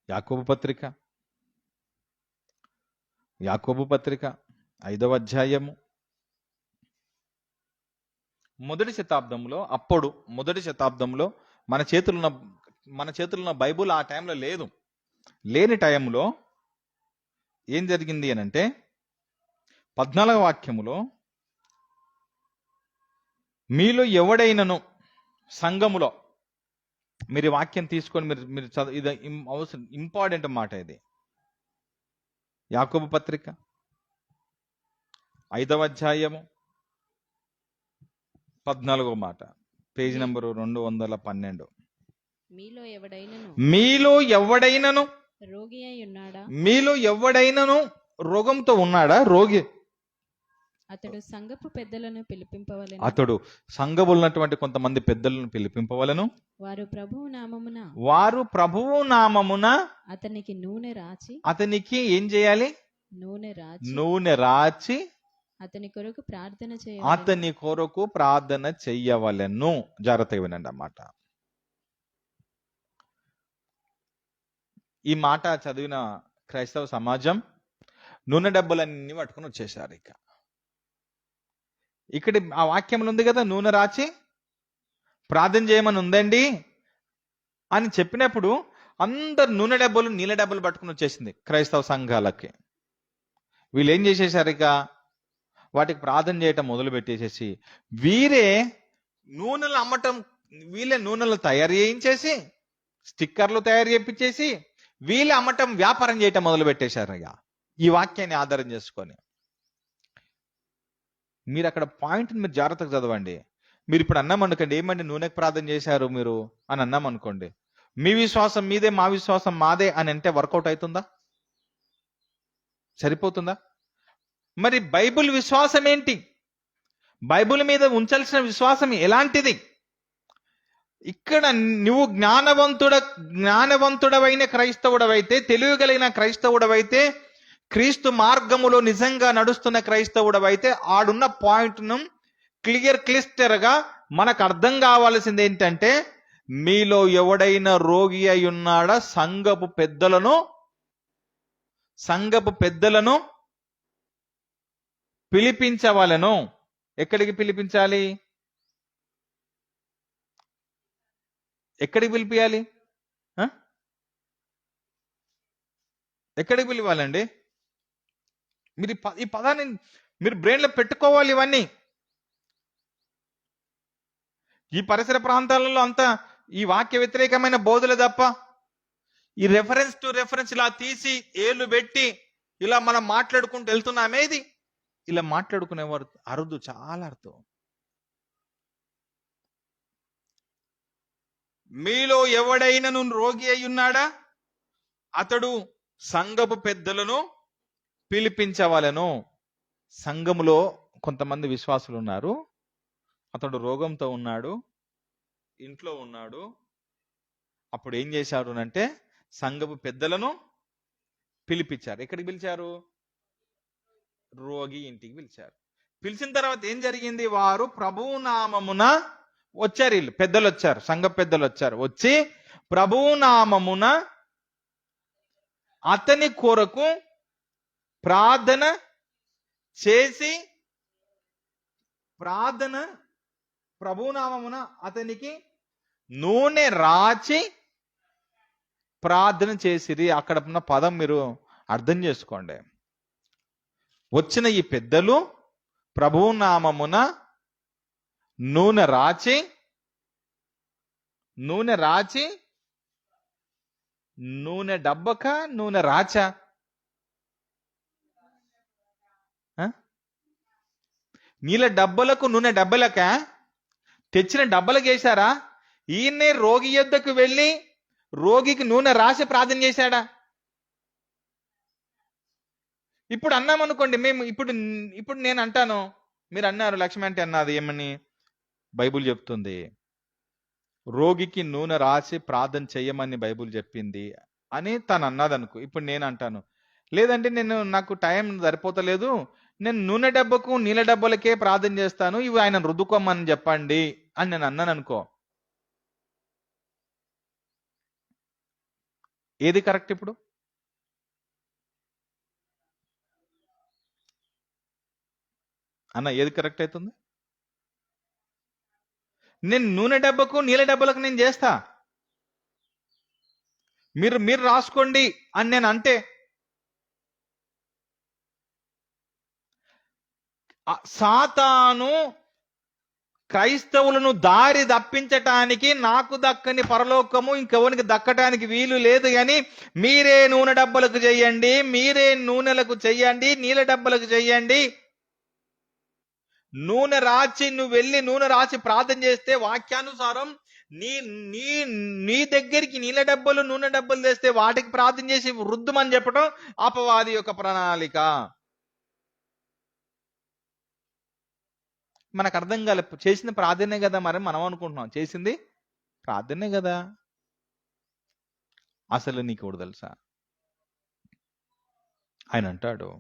యాకోబు పత్రిక 5వ అధ్యాయము, మొదటి శతాబ్దంలో మన చేతులున్న బైబుల్ ఆ టైంలో లేదు. లేని టైంలో ఏం జరిగింది అని అంటే 14వ వాక్యములో మీలో ఎవడైనను సంఘములో, మీరు ఈ వాక్యం తీసుకొని మీరు మీరు చదువు, ఇది అవసరం, ఇంపార్టెంట్ మాట ఇది. యాకోబు పత్రిక 5వ అధ్యాయము 14వ మాట, పేజీ నంబరు 212. మీలో ఎవడైనను మీలో ఎవడైనను, రోగి అయి ఉన్నాడా, మీలో ఎవడైనను రోగంతో ఉన్నాడా? రోగి అతడు సంఘపు పెద్దలను పిలిపింపవలెను. అతడు సంఘములో ఉన్నటువంటి కొంతమంది పెద్దలను పిలిపింపవలను. వారు ప్రభువు నామమున వారు ప్రభువు నామమున అతనికి నూనె రాచి అతనికి ఏం చేయాలి? నూనె రాచి అతని కొరకు ప్రార్థన అతని కొరకు ప్రార్థన చెయ్యవలెను. జాగ్రత్తగా వినండి అన్నమాట. ఈ మాట చదివిన క్రైస్తవ సమాజం నూనె డబ్బులన్నీ పట్టుకుని వచ్చేసారు. ఇక్కడ ఆ వాక్యంలో ఉంది కదా, నూనె రాచి ప్రార్థన చేయమని ఉందండి అని చెప్పినప్పుడు అందరు నూనె డబ్బులు నీళ్ళ డబ్బులు పట్టుకుని వచ్చేసింది క్రైస్తవ సంఘాలకి. వీళ్ళు ఏం చేసేసారు? ఇక వాటికి ప్రార్థన చేయటం మొదలు పెట్టేసేసి వీరే నూనెలు అమ్మటం, వీళ్ళే నూనెలు తయారు చేయించేసి, స్టిక్కర్లు తయారు చేయించేసి వీళ్ళే అమ్మటం, వ్యాపారం చేయటం మొదలు పెట్టేశారు. ఇక ఈ వాక్యాన్ని ఆధారం చేసుకొని మీరు అక్కడ పాయింట్ని మీరు జాగ్రత్తగా చదవండి. మీరు ఇప్పుడు అన్నామనుకోండి, ఏమండి నూనెకి ప్రార్థన చేశారు మీరు అని అన్నామనుకోండి, మీ విశ్వాసం మీదే మా విశ్వాసం మాదే అని అంటే వర్కౌట్ అవుతుందా? సరిపోతుందా? మరి బైబిల్ విశ్వాసం ఏంటి? బైబిల్ మీద ఉంచాల్సిన విశ్వాసం ఎలాంటిది? ఇక్కడ నువ్వు జ్ఞానవంతుడవైన క్రైస్తవుడవైతే, తెలియగలిగిన క్రైస్తవుడవైతే, క్రీస్తు మార్గములో నిజంగా నడుస్తున్న క్రైస్తవుడవైతే ఆడున్న పాయింట్ను క్లిస్టర్గా మనకు అర్థం కావాల్సింది ఏంటంటే, మీలో ఎవడైనా రోగి అయి ఉన్నాడా సంఘపు పెద్దలను పిలిపించవలెను. ఎక్కడికి పిలిపించాలి? ఎక్కడికి పిలిపియాలి? ఎక్కడికి పిలివాలండి? మీరు ఈ పదాన్ని మీరు బ్రెయిన్లో పెట్టుకోవాలి. ఇవన్నీ ఈ పరిసర ప్రాంతాలలో అంతా ఈ వాక్య వ్యతిరేకమైన బోధలు తప్ప, ఈ రెఫరెన్స్ టు రెఫరెన్స్ ఇలా తీసి ఏళ్ళు పెట్టి ఇలా మనం మాట్లాడుకుంటూ వెళ్తున్నామేది? ఇలా మాట్లాడుకునేవారు అరుదు, చాలా అర్థం. మీలో ఎవడైనను రోగి అయి ఉన్నాడా అతడు సంఘపు పెద్దలను పిలిపించవలెను. సంఘములో కొంతమంది విశ్వాసులు ఉన్నారు, అతడు రోగంతో ఉన్నాడు, ఇంట్లో ఉన్నాడు. అప్పుడు ఏం చేశారు అంటే సంఘపు పెద్దలను పిలిపించారు. ఎక్కడికి పిలిచారు? రోగి ఇంటికి పిలిచారు. పిలిచిన తర్వాత ఏం జరిగింది? వారు ప్రభువు నామమున వచ్చారు. వీళ్ళు పెద్దలు వచ్చారు, సంఘ పెద్దలు వచ్చారు. వచ్చి ప్రభువు నామమున అతని కొరకు ప్రార్థన చేసి, ప్రభునామమున అతనికి నూనె రాచి ప్రార్థన చేసిరి. అక్కడ ఉన్న పదం మీరు అర్థం చేసుకోండి. వచ్చిన ఈ పెద్దలు ప్రభునామమున నూనె రాచి నూనె డబ్బక నూనె రాచా? నీళ్ళ డబ్బలకు నూనె డబ్బలక తెచ్చిన డబ్బలకు వేశారా? ఈయన్నే రోగి యొద్దకు వెళ్ళి రోగికి నూనె రాసి ప్రార్థన చేశాడా? ఇప్పుడు అన్నామనుకోండి, మేము ఇప్పుడు నేను అంటాను, మీరు అన్నారు, లక్ష్మి అంటే అన్నది ఏమని? బైబుల్ చెప్తుంది రోగికి నూనె రాసి ప్రార్థన చెయ్యమని బైబుల్ చెప్పింది అని తను అన్నది అనుకో. ఇప్పుడు నేను అంటాను, లేదంటే నాకు టైం సరిపోతలేదు, నేను నూనె డబ్బకు నీళ్ళ డబ్బలకే ప్రార్థన చేస్తాను, ఇవి ఆయన రుద్దుకోమని చెప్పండి అని నేను అన్నాను అనుకో. ఏది కరెక్ట్? ఇప్పుడు అన్న ఏది కరెక్ట్ అవుతుంది? నేను నూనె డబ్బకు నీళ్ళ డబ్బలకు నేను చేస్తా, మీరు రాసుకోండి అని నేను అంటే సాతాను క్రైస్తవులను దారి తప్పించటానికి నాకు దక్కని పరలోకము ఇంకెవరికి దక్కటానికి వీలు లేదు అని మీరే నూనె డబ్బలకు చెయ్యండి, మీరే నూనెలకు చెయ్యండి, నీళ్ళ డబ్బలకు చెయ్యండి. నూనె రాచి నువ్వు వెళ్ళి నూనె రాచి ప్రార్థన చేస్తే వాక్యానుసారం నీ నీ నీ దగ్గరికి నీళ్ళ డబ్బలు నూనె డబ్బలు తెస్తే వాటికి ప్రార్థన చేసి వృద్ధమని చెప్పడం అపవాది యొక్క ప్రణాళిక. మనకు అర్థం కాలే, చేసింది ప్రార్థనే కదా, మరి మనం అనుకుంటున్నాం చేసింది ప్రార్థనే కదా. అసలు నీకు కూడా తెలుసా, ఆయన అంటాడు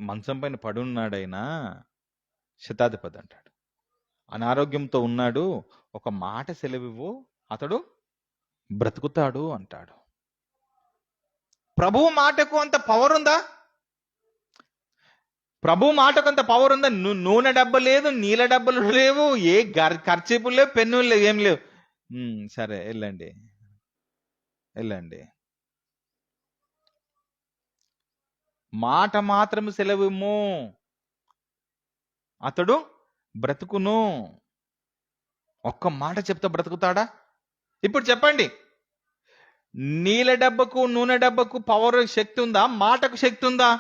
మంచం పైన పడున్నాడైనా శతాధిపతి అంటాడు, అనారోగ్యంతో ఉన్నాడు, ఒక మాట సెలవివ్వు అతడు బ్రతుకుతాడు అంటాడు. ప్రభువు మాటకు అంత పవర్ ఉందా? ప్రభు మాటకు అంత పవర్ ఉందా? నూనె డబ్బ లేదు, నీళ్ళ డబ్బలు లేవు, ఏ ఖర్చీపులు లేవు, పెన్నులు లేవు, ఏం లేవు. సరే వెళ్ళండి వెళ్ళండి, మాట మాత్రం సెలవుము అతడు బ్రతుకును. ఒక్క మాట చెప్తే బ్రతుకుతాడా? ఇప్పుడు చెప్పండి, నీళ్ళ డబ్బకు నూనె డబ్బకు పవర్ శక్తి ఉందా? మాటకు శక్తి ఉందా?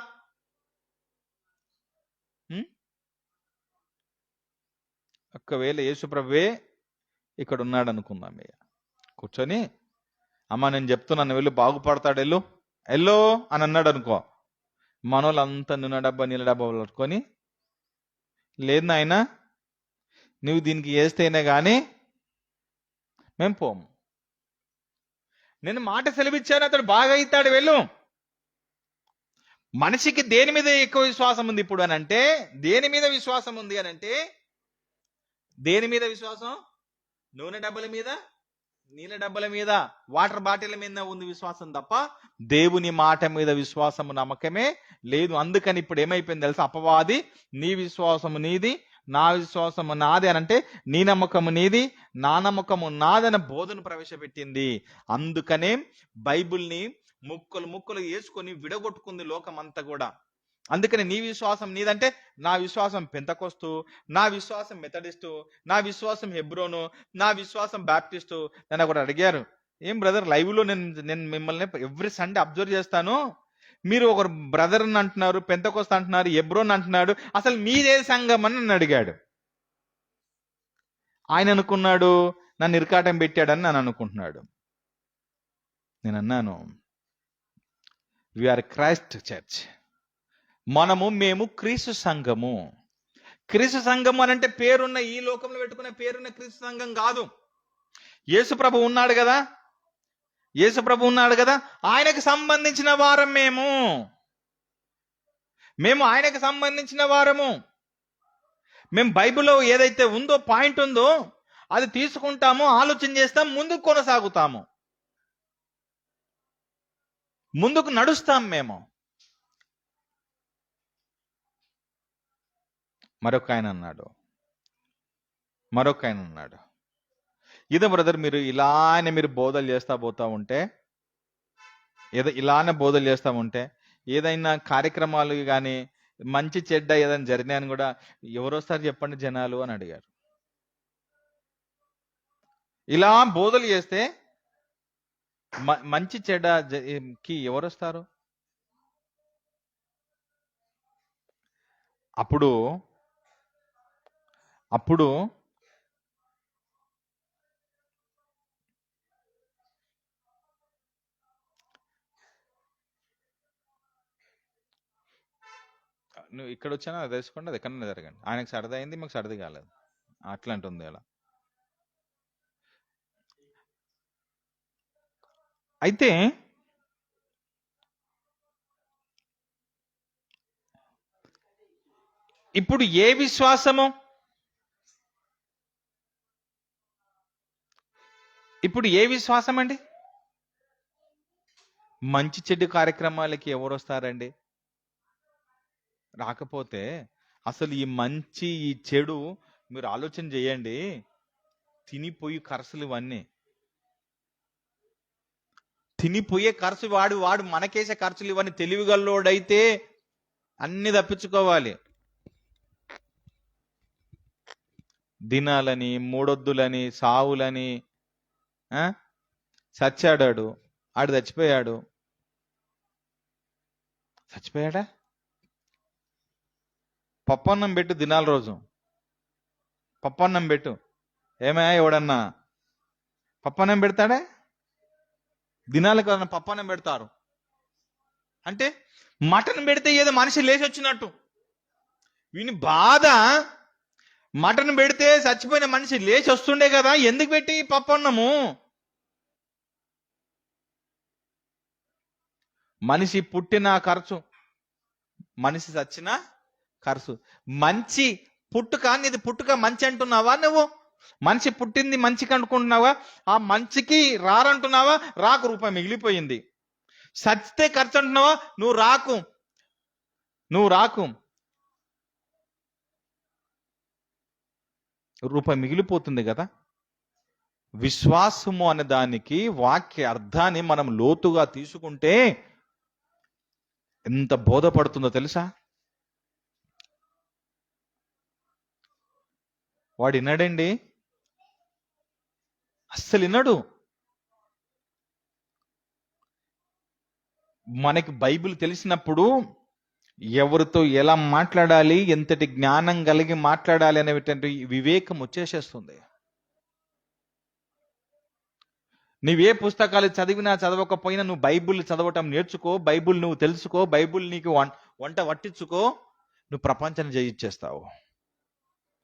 ఒకవేళ యేసుప్రభువే ఇక్కడ ఉన్నాడు అనుకుందాం, ఇక కూర్చొని అమ్మ నేను చెప్తున్నాను వెళ్ళు బాగుపడతాడు వెళ్ళు వెళ్ళు అని అన్నాడు అనుకో, మనోళ్ళంతా నూనె డబ్బా నీళ్ళ డబ్బా పట్టుకొని లేదు నాయనా నువ్వు దీనికి వేస్తేనే కానీ మేము పోము, నేను మాట సెలవిచ్చాను అతడు బాగా అవుతాడు వెళ్ళు. మనిషికి దేని మీద ఎక్కువ విశ్వాసం ఉంది ఇప్పుడు అని అంటే, దేని మీద విశ్వాసం ఉంది అని అంటే, దేని మీద విశ్వాసం? నూనె డబ్బల మీద, నీళ్ళ డబ్బల మీద, వాటర్ బాటిల్ మీద ఉంది విశ్వాసం తప్ప దేవుని మాట మీద విశ్వాసము నమ్మకమే లేదు. అందుకని ఇప్పుడు ఏమైపోయింది తెలుసా, అపవాది నీ విశ్వాసము నీది నా విశ్వాసము నాది అని అంటే, నీ నమ్మకము నీది నా నమ్మకము నాదన బోధను ప్రవేశపెట్టింది. అందుకనే బైబిల్ని ముక్కలు ముక్కలు వేసుకొని విడగొట్టుకుంది లోకం అంతా కూడా. అందుకని నీ విశ్వాసం నీదంటే, నా విశ్వాసం పెంతకొస్తు, నా విశ్వాసం మెథడిస్టు, నా విశ్వాసం హెబ్రోను, నా విశ్వాసం బ్యాప్టిస్టు. నన్ను కూడా అడిగారు, ఏం బ్రదర్ లైవ్లో నేను మిమ్మల్ని ఎవ్రీ సండే అబ్జర్వ్ చేస్తాను, మీరు ఒకరు బ్రదర్ అని అంటున్నారు, పెంతకొస్తు అంటున్నారు, హెబ్రోన్ అంటున్నాడు, అసలు మీదే సంఘం అని నన్ను అడిగాడు. ఆయన అనుకున్నాడు నన్ను ఇరకాటం పెట్టాడని నన్ను అనుకుంటున్నాడు. నేను అన్నాను, వీఆర్ క్రైస్ట్ చర్చ్, మేము క్రీస్తు సంఘము. క్రీస్తు సంఘము అని అంటే పేరున్న ఈ లోకంలో పెట్టుకునే పేరున్న క్రీస్తు సంఘం కాదు. యేసుప్రభు ఉన్నాడు కదా, యేసుప్రభు ఉన్నాడు కదా, ఆయనకు సంబంధించిన వారం మేము ఆయనకు సంబంధించిన వారము. మేము బైబిల్లో ఏదైతే ఉందో పాయింట్ ఉందో అది తీసుకుంటాము, ఆలోచన చేస్తాం, ముందుకు కొనసాగుతాము, ముందుకు నడుస్తాం మేము. మరొక ఆయన అన్నాడు, ఇదే బ్రదర్ మీరు ఇలానే మీరు బోధలు చేస్తా పోతా ఉంటే, ఇలానే బోధలు చేస్తా ఉంటే ఏదైనా కార్యక్రమాలు కానీ మంచి చెడ్డ ఏదైనా జరిగినాయని కూడా ఎవరు వస్తారు చెప్పండి జనాలు అని అడిగారు. ఇలా బోధలు చేస్తే మంచి చెడ్డకి ఎవరు వస్తారు? అప్పుడు నువ్వు ఇక్కడ వచ్చానా అది తెలుసుకోండి, అది ఎక్కడన్నా జరగండి. ఆయనకు సరదా అయింది, మాకు సరది కాలేదు, అట్లాంటి ఉంది అలా. అయితే ఇప్పుడు ఏ విశ్వాసము, ఇప్పుడు ఏ విశ్వాసం అండి? మంచి చెడు కార్యక్రమాలకి ఎవరు వస్తారండి? రాకపోతే అసలు ఈ మంచి ఈ చెడు మీరు ఆలోచన చేయండి, తినిపోయి ఖర్చులు ఇవన్నీ తినిపోయే ఖర్చు, వాడు మనకేసే ఖర్చులు ఇవన్నీ తెలివిగల్లోడైతే అన్ని తప్పించుకోవాలి. దినాలని, మూడొద్దులని, సావులని. చచ్చాడాడు, ఆడు చచ్చిపోయాడా? పప్పన్నం పెట్టు దినాల రోజు, పప్పన్నం పెట్టు. ఏమయ్యా ఎవడన్నా పప్పన్నం పెడతాడా? దినాలకు ఎవరన్నా పప్పన్నం పెడతారు అంటే మటన్ పెడితే ఏదో మనిషి లేచి వచ్చినట్టు. వీని బాధ, మటన్ పెడితే చచ్చిపోయిన మనిషి లేచి వస్తుండే కదా, ఎందుకు పెట్టి పప్పన్నము? మనిషి పుట్టిన ఖర్చు, మనిషి చచ్చిన ఖర్చు. మంచి పుట్టుక, నీది పుట్టుక మంచి అంటున్నావా నువ్వు? మనిషి పుట్టింది మంచికి అనుకుంటున్నావా? ఆ మంచికి రారంటున్నావా? రాకు రూపాయి మిగిలిపోయింది. చచ్చితే ఖర్చు అంటున్నావా? నువ్వు రాకు రూపాయి మిగిలిపోతుంది కదా. విశ్వాసము అనే దానికి వాక్య అర్థాన్ని మనం లోతుగా తీసుకుంటే ఎంత బోధపడుతుందో తెలుసా? వాడు విన్నాడండి, అస్సలు విన్నాడు. మనకి బైబిల్ తెలిసినప్పుడు ఎవరితో ఎలా మాట్లాడాలి, ఎంతటి జ్ఞానం కలిగి మాట్లాడాలి అనేటువంటి వివేకం వచ్చేసేస్తుంది. నువ్వే పుస్తకాలు చదివినా చదవకపోయినా నువ్వు బైబిల్ చదవటం నేర్చుకో, బైబిల్ నువ్వు తెలుసుకో, బైబిల్ నీకు వంట వట్టించుకో, నువ్వు ప్రపంచాన్ని జయించేస్తావు.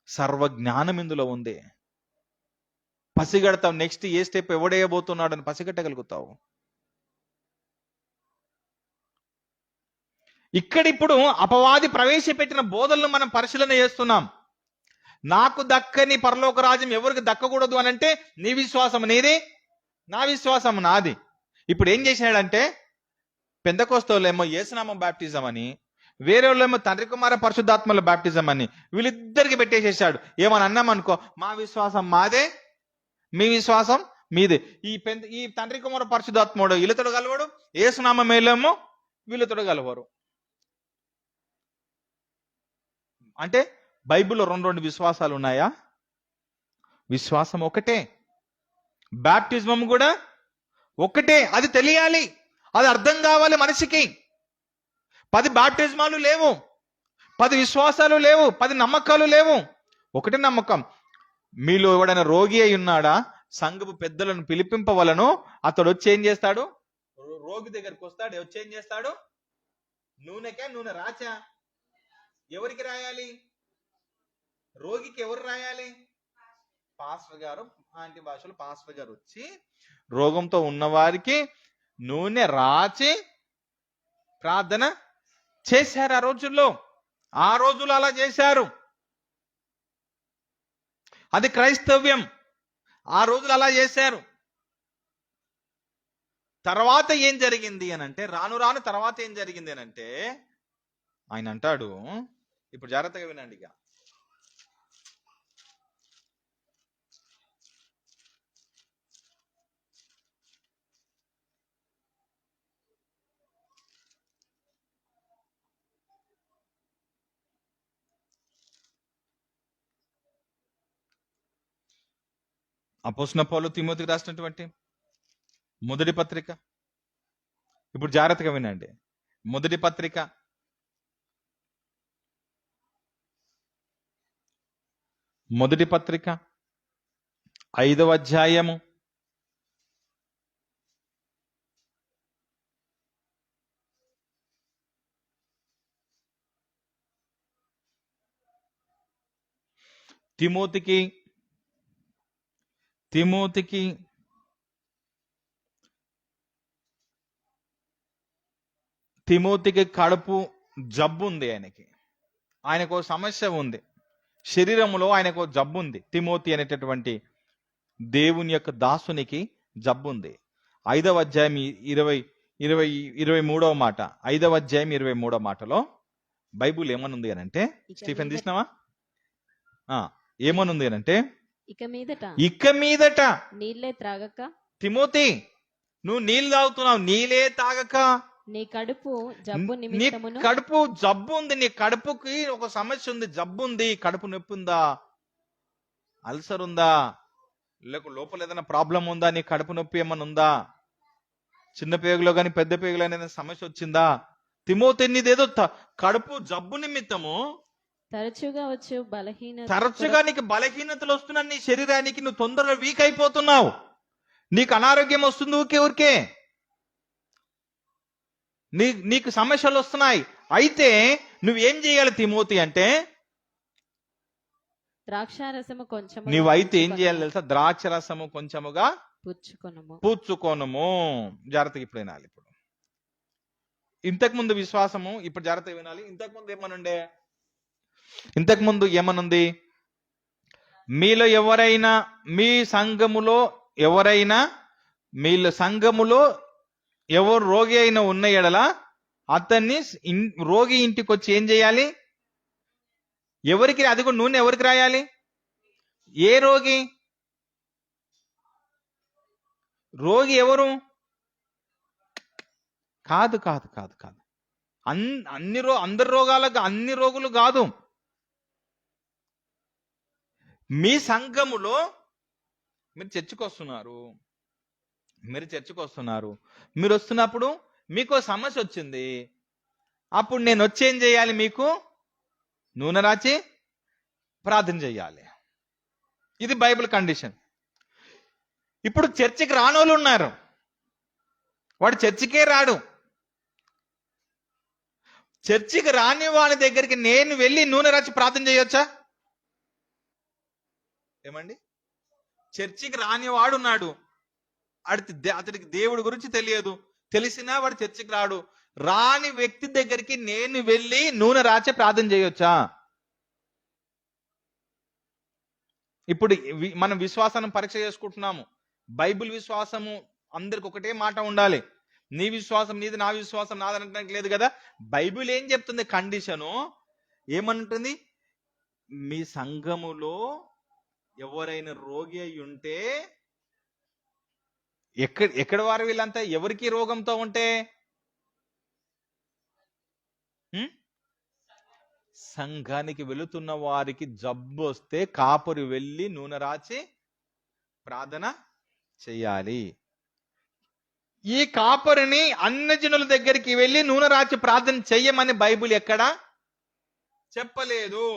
సర్వజ్ఞానం ఇందులో ఉంది. పసిగడతావు, నెక్స్ట్ ఏ స్టెప్ ఎవడేయబోతున్నాడు అని పసిగట్టగలుగుతావు. ఇక్కడిప్పుడు అపవాది ప్రవేశపెట్టిన బోధనలు మనం పరిశీలన చేస్తున్నాం. నాకు దక్కని పరలోక రాజ్యం ఎవరికి దక్కకూడదు అని అంటే, నీ విశ్వాసం నీది, నా విశ్వాసం నాది. ఇప్పుడు ఏం చేశాడంటే, పెందెకోస్తోళ్ళేమో యేసునామం బాప్టిజం అని, వేరే వాళ్ళేమో తండ్రి కుమార పరిశుద్ధాత్మల బాప్టిజం అని వీళ్ళిద్దరికి పెట్టేసేసాడు. ఏమని అన్నామనుకో, మా విశ్వాసం మాదే, మీ విశ్వాసం మీదే. ఈ తండ్రి కుమార పరిశుద్ధాత్ముడు వీళ్ళతోడు కలవడు, యేసునామం మేలేమో వీళ్ళతోడు కలవరు. అంటే బైబిల్లో రెండు విశ్వాసాలు ఉన్నాయా? విశ్వాసం ఒకటే, బాప్టిజం కూడా ఒకటే. అది తెలియాలి, అది అర్థం కావాలి మనిషికి. 10 బాప్టిజమాలు లేవు, 10 విశ్వాసాలు లేవు, 10 నమ్మకాలు లేవు, ఒకటే నమ్మకం. మీలో ఎవడైనా రోగి అయి ఉన్నాడా? సంఘపు పెద్దలను పిలిపింపవలను. అతడు వచ్చి ఏం చేస్తాడు? రోగి దగ్గరికి వస్తాడు, వచ్చి ఏం చేస్తాడు? నూనె రాచా? ఎవరికి రాయాలి? రోగికి ఎవరు రాయాలి? పాస్టర్ గారు, ఆంటీ భాషలో పాస్టర్ గారు వచ్చి రోగంతో ఉన్నవారికి నూనె రాచి ప్రార్థన చేశారు. ఆ రోజుల్లో అలా చేశారు. అది క్రైస్తవ్యం. ఆ రోజులు అలా చేశారు. తర్వాత ఏం జరిగింది అని అంటే, రాను తర్వాత ఏం జరిగింది అని అంటే, ఆయన అంటాడు, ఇప్పుడు జాగ్రత్తగా వినండి. ఇక అపోస్తలుడైన పౌలు తిమోతికి రాసినటువంటి మొదటి పత్రిక, ఇప్పుడు జాగ్రత్తగా వినండి. మొదటి పత్రిక 5వ అధ్యాయము 'తిమోతికి కడుపు జబ్బు ఉంది. ఆయనకు సమస్య ఉంది, శరీరంలో ఆయనకు జబ్బు ఉంది. తిమోతి అనేటటువంటి దేవుని యొక్క దాసునికి జబ్బు ఉంది. 5వ అధ్యాయం 23వ మాట, 5వ అధ్యాయం 23వ మాటలో బైబుల్ ఏమనుంది అని అంటే, స్టీఫెన్ తీసినావా? ఏమనుంది అని అంటే, ఇక మీదట నీళ్ళే త్రాగక, తిమోతి నువ్వు నీళ్ళు తాగుతున్నావు, నీళ్ళే తాగక నీ కడుపు జబ్బు నీ నిమిత్తమును కడుపు జబ్బు ఉంది, నీ కడుపుకి ఒక సమస్య ఉంది, జబ్బు ఉంది, కడుపు నొప్పి ఉందా, అల్సర్ ఉందా, లేక లోపల ఏదైనా ప్రాబ్లం ఉందా, నీ కడుపు నొప్పి ఏమైనా ఉందా, చిన్న పేగులో కానీ పెద్ద పేగులో ఏదైనా సమస్య వచ్చిందా, తిమోతి నీదేదో కడుపు జబ్బు నిమిత్తము తరచుగా వచ్చు బలహీనత తరచుగా నీకు బలహీనతలు వస్తున్నాయి, నీ శరీరానికి నువ్వు తొందరగా వీక్ అయిపోతున్నావు, నీకు అనారోగ్యం వస్తుంది ఊరికే ఊరికే, నీకు సమస్యలు వస్తున్నాయి. అయితే నువ్వేం చేయాలి తిమోతి అంటే, ద్రాక్షారసము కొంచెము నువ్వైతే ఏం చేయాలి తెలుసా, ద్రాక్ష రసము కొంచెముగా పుచ్చుకొనుము. పూడ్చుకోనము. జాగ్రత్తగా ఇప్పుడు వినాలి. ఇప్పుడు ఇంతకు ముందు విశ్వాసము, ఇప్పుడు జాగ్రత్తగా వినాలి. ఇంతకు ముందు ఏమనుండే, ఇంతకు ముందు ఏమనుంది, మీలో ఎవరైనా మీ సంఘములో ఎవరైనా మీలో సంఘములో ఎవరు రోగి అయినా ఉన్న ఎడల అతన్ని రోగి ఇంటికి వచ్చి ఏం చేయాలి, ఎవరికి, అది కూడా నూనె ఎవరికి రాయాలి, ఏ రోగి, రోగి ఎవరు, కాదు కాదు కాదు కాదు అందరి రోగాలకు అన్ని రోగులు కాదు. మీ సంఘములో మీరు చర్చికి వస్తున్నారు, మీరు వస్తున్నప్పుడు మీకు సమస్య వచ్చింది, అప్పుడు నేను వచ్చి ఏం చేయాలి, మీకు నూనె రాచి ప్రార్థన చేయాలి. ఇది బైబిల్ కండిషన్. ఇప్పుడు చర్చికి రానోళ్ళు ఉన్నారు, వాడు చర్చికే రాడు. చర్చికి రాని వాళ్ళ దగ్గరికి నేను వెళ్ళి నూనె రాచి ప్రార్థన చేయొచ్చా? ఏమండి, చర్చికి రాని వాడున్నాడు, అతడికి దేవుడి గురించి తెలియదు, తెలిసినా వాడు చర్చికి రాడు. రాని వ్యక్తి దగ్గరికి నేను వెళ్ళి నూనె రాచి ప్రార్థన చేయొచ్చా? ఇప్పుడు మనం విశ్వాసాన్ని పరీక్ష చేసుకుంటున్నాము. బైబిల్ విశ్వాసము అందరికి ఒకటే మాట ఉండాలి. నీ విశ్వాసం నీది, నా విశ్వాసం నాది అనడానికి లేదు కదా. బైబిల్ ఏం చెప్తుంది, కండిషను ఏమంటుంది, మీ సంఘములో ఎవరైనా రోగి అయి ఉంటే, ఎక్కడ వారు వీళ్ళంతా, ఎవరికి రోగంతో ఉంటే, సంఘానికి వెళుతున్న వారికి జబ్బు వస్తే కాపరి వెళ్ళి నూనె రాచి ప్రార్థన చెయ్యాలి. ఈ కాపరిని అన్యజనుల దగ్గరికి వెళ్ళి నూనె రాచి ప్రార్థన చెయ్యమని బైబిల్ ఎక్కడా చెప్పలేదు.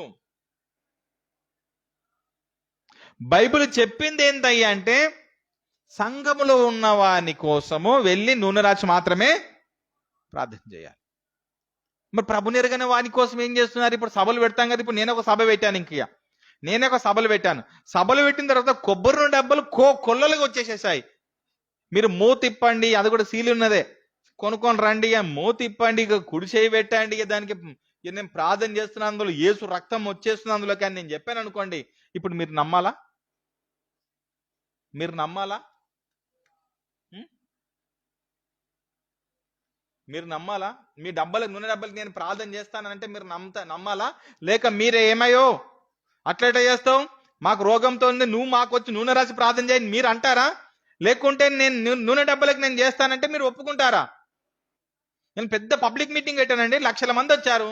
బైబిల్ చెప్పింది ఏంటయ్యా అంటే, సంఘములో ఉన్న వాని కోసము వెళ్ళి నూనె రాచి మాత్రమే ప్రార్థన చేయాలి. మరి ప్రభు నెరగని వాని కోసం ఏం చేస్తున్నారు? ఇప్పుడు సభలు పెడతాం కదా. ఇప్పుడు నేను ఒక సభ పెట్టాను, నేనే ఒక సభలు పెట్టాను. సభలు పెట్టిన తర్వాత కొబ్బరి నూనె డబ్బాలు కొల్లలుగా వచ్చేసేసాయి. మీరు మూతి ఇప్పండి, అది కూడా సీలు ఉన్నదే, కొనుక్కొని రండి, మూతి ఇప్పండి, ఇక కుడి చేయి పెట్టండి, ఇక దానికి నేను ప్రార్థన చేస్తున్నాను, అందులో యేసు రక్తం వచ్చేస్తుంది అందులో, కానీ నేను చెప్పాను అనుకోండి, ఇప్పుడు మీరు నమ్మాలా? మీరు నమ్మాలా? మీ డబ్బాలకు, నూనె డబ్బాలకు నేను ప్రార్థన చేస్తానంటే మీరు నమ్మాలా? లేక మీరే ఏమయ్యో అట్లయితే చేస్తావు, మాకు రోగంతో ఉంది, నువ్వు మాకు వచ్చి నూనె రాసి ప్రార్థన చేయండి మీరు అంటారా? లేకుంటే నేను నూనె డబ్బాలకు నేను చేస్తానంటే మీరు ఒప్పుకుంటారా? నేను పెద్ద పబ్లిక్ మీటింగ్ పెట్టానండి, లక్షల మంది వచ్చారు,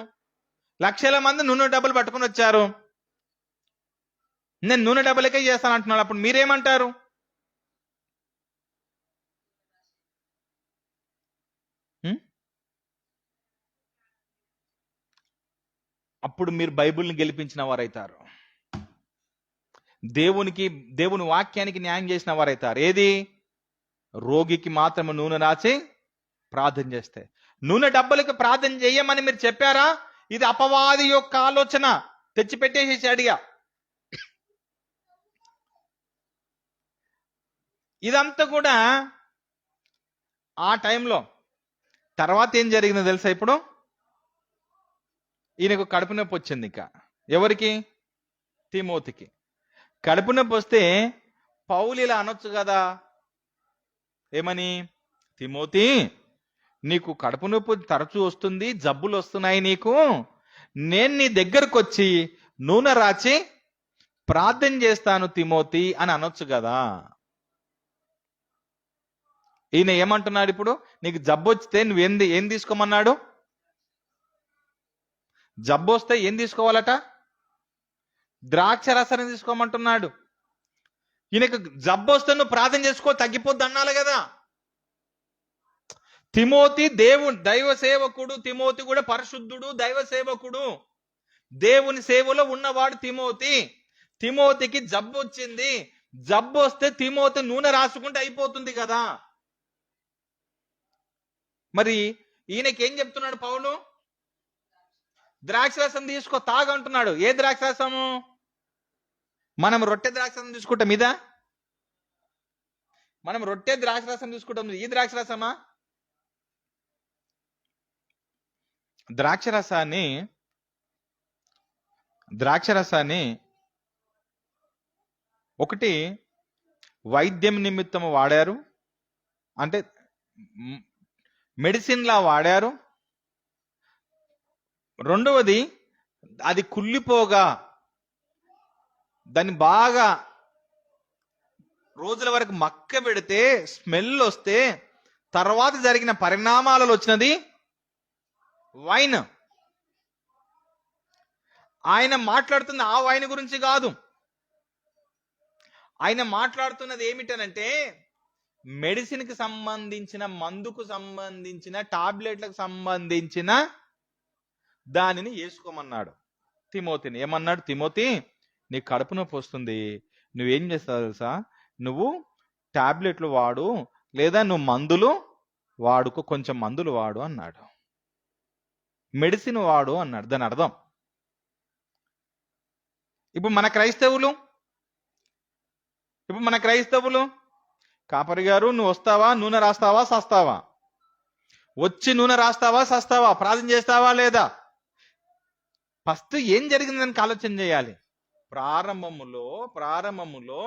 లక్షల మంది నూనె డబ్బాలు పట్టుకుని వచ్చారు, నేను నూనె డబ్బాలకే చేస్తాను అంటున్నాను, అప్పుడు మీరేమంటారు? అప్పుడు మీరు బైబిల్ని గెలిపించిన వారైతారు, దేవుని వాక్యానికి న్యాయం చేసిన వారైతారు. ఏది? రోగికి మాత్రమే నూనె రాచి ప్రార్థన చేస్తే. నూనె డబ్బలకి ప్రార్థన చేయమని మీరు చెప్పారా? ఇది అపవాది యొక్క ఆలోచన, తెచ్చిపెట్టేసేసాడిగా. ఇదంతా కూడా ఆ టైంలో. తర్వాత ఏం జరిగిందో తెలుసా? ఇప్పుడు ఈయనకు కడుపు నొప్పి వచ్చింది. ఇంకా ఎవరికి? తిమోతికి కడుపు నొప్పి వస్తే పౌలు ఇలా అనొచ్చు కదా, ఏమని? తిమోతి, నీకు కడుపు నొప్పి తరచూ వస్తుంది, జబ్బులు వస్తున్నాయి నీకు, నేను నీ దగ్గరకు వచ్చి నూనె రాచి ప్రార్థన చేస్తాను తిమోతి అని అనొచ్చు కదా. ఈయన ఏమంటున్నాడు ఇప్పుడు? నీకు జబ్బు వస్తే ఏం తీసుకోమన్నాడు? జబ్బు వస్తే ఏం తీసుకోవాలట? ద్రాక్ష రసాన్ని తీసుకోమంటున్నాడు. ఈయనకు జబ్బు వస్తే నువ్వు ప్రార్థన చేసుకో, తగ్గిపోద్ది అన్నాడు కదా. తిమోతి దైవ సేవకుడు, తిమోతి కూడా పరిశుద్ధుడు, దైవ సేవకుడు, దేవుని సేవలో ఉన్నవాడు తిమోతి. తిమోతికి జబ్బు వచ్చింది. జబ్బు వస్తే తిమోతి నూనె రాసుకుంటే అయిపోతుంది కదా. మరి ఈయనకి ఏం చెప్తున్నాడు పౌలు? ద్రాక్షరసం తీసుకో, తాగంటున్నాడు. ఏ ద్రాక్షరసము? మనం రొట్టె ద్రాక్షరసం తీసుకుంటాం ఇదా? మనం రొట్టె ద్రాక్షరసం తీసుకుంటాం, ఈ ద్రాక్షరసమా? ద్రాక్షరసాన్ని ఒకటి వైద్యం నిమిత్తం వాడారు, అంటే మెడిసిన్ లా వాడారు. రెండవది, అది కుళ్ళిపోగా దాన్ని బాగా రోజుల వరకు మక్క పెడితే స్మెల్ వస్తే తర్వాత జరిగిన పరిణామాలలో వచ్చినది వైన్. ఆయన మాట్లాడుతున్న ఆ వైన్ గురించి కాదు. ఆయన మాట్లాడుతున్నది ఏమిటనంటే మెడిసిన్కి సంబంధించిన, మందుకు సంబంధించిన, టాబ్లెట్లకు సంబంధించిన దానిని వేసుకోమన్నాడు తిమోతిని. ఏమన్నాడు? తిమోతి, నీ కడుపు నొప్పి వస్తుంది, నువ్వేం చేస్తావు తెలుసా? నువ్వు టాబ్లెట్లు వాడు, లేదా నువ్వు మందులు వాడుకో, కొంచెం మందులు వాడు అన్నాడు. మెడిసిన్ వాడు అన్నాడు. దాని అర్థం ఇప్పుడు మన క్రైస్తవులు కాపరి గారు, నువ్వు వస్తావా, నూనె రాస్తావా, సస్తావా? వచ్చి నూనె రాస్తావా, సస్తావా? ప్రార్థన చేస్తావా లేదా? ఫస్ట్ ఏం జరిగిందని ఆలోచన చేయాలి. ప్రారంభములో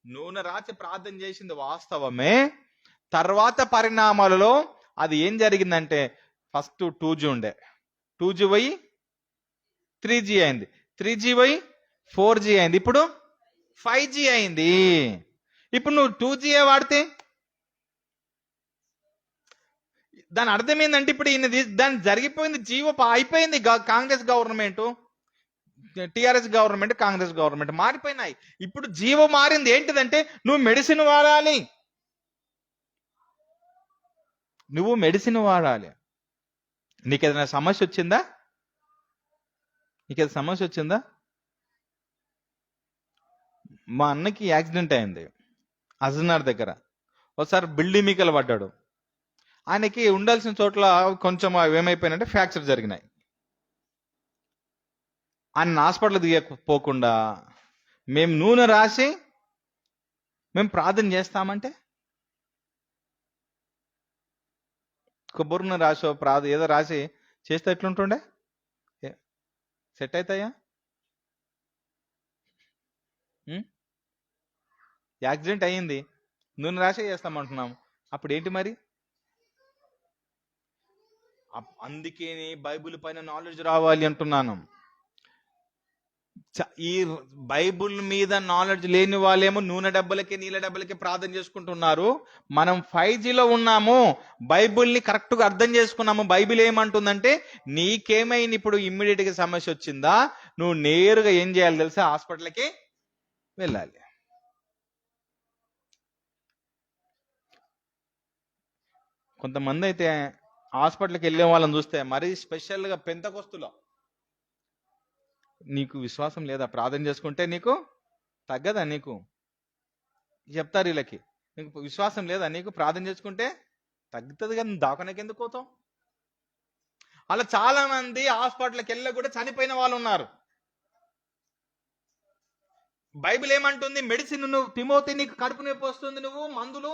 నూనె రాసి ప్రార్థన చేసింది వాస్తవమే. తర్వాత పరిణామాలలో అది ఏం జరిగిందంటే, ఫస్ట్ 2G ఉండే, 2G పోయి 3G అయింది, 3G పోయి 4G అయింది, ఇప్పుడు 5G అయింది. ఇప్పుడు నువ్వు 2G వాడితే దాని అర్థం ఏంటంటే, ఇప్పుడు దాని జరిగిపోయింది, అయిపోయింది. Congress government, TRS government, Congress government మారిపోయినాయి. ఇప్పుడు జీవం మారింది. ఏంటిదంటే నువ్వు మెడిసిన్ వాడాలి. నీకేదైనా సమస్య వచ్చిందా? మా అన్నకి యాక్సిడెంట్ అయింది అజనార్ దగ్గర. ఒకసారి బిల్డింగ్ మీకలు పడ్డాడు. ఆయనకి ఉండాల్సిన చోట్ల కొంచెం ఏమైపోయినంటే ఫ్రాక్చర్ జరిగినాయి. ఆయన హాస్పిటల్ దిగకపోకుండా మేము నూనె రాసి మేము ప్రార్థన చేస్తామంటే, కొబ్బరి నూనె రాసో ఏదో రాసి చేస్తే ఎట్లుంటుండే? సెట్ అవుతాయా? యాక్సిడెంట్ అయ్యింది, నూనె రాసే చేస్తామంటున్నాం. అప్పుడు ఏంటి మరి? అందుకే బైబిల్ పైన నాలెడ్జ్ రావాలి అంటున్నాను. ఈ బైబిల్ మీద నాలెడ్జ్ లేని వాళ్ళేమో నూనె డబ్బలకి, నీళ్ళ డబ్బలకి ప్రార్థన చేసుకుంటున్నారు. మనం 5Gలో ఉన్నాము, బైబిల్ని కరెక్ట్గా అర్థం చేసుకున్నాము. బైబిల్ ఏమంటుందంటే, నీకేమైనా ఇప్పుడు ఇమ్మీడియట్ గా సమస్య వచ్చిందా, నువ్వు నేరుగా ఏం చేయాలి తెలుసా? హాస్పిటల్కి వెళ్ళాలి. కొంతమంది అయితే హాస్పిటల్కి వెళ్ళే వాళ్ళని చూస్తే మరీ స్పెషల్గా పెంతకొస్తులో, నీకు విశ్వాసం లేదా? ప్రార్థన చేసుకుంటే నీకు తగ్గదా? నీకు చెప్తారు వీళ్ళకి, నీకు విశ్వాసం లేదా? నీకు ప్రార్థన చేసుకుంటే తగ్గుతుంది కదా, దాకానికి ఎందుకు పోతాం? అలా చాలా మంది హాస్పిటల్కి వెళ్ళి కూడా చనిపోయిన వాళ్ళు ఉన్నారు. బైబిల్ ఏమంటుంది? మెడిసిన్, నువ్వు తిమోతి నీకు కడుపు నొప్పి వస్తుంది, నువ్వు మందులు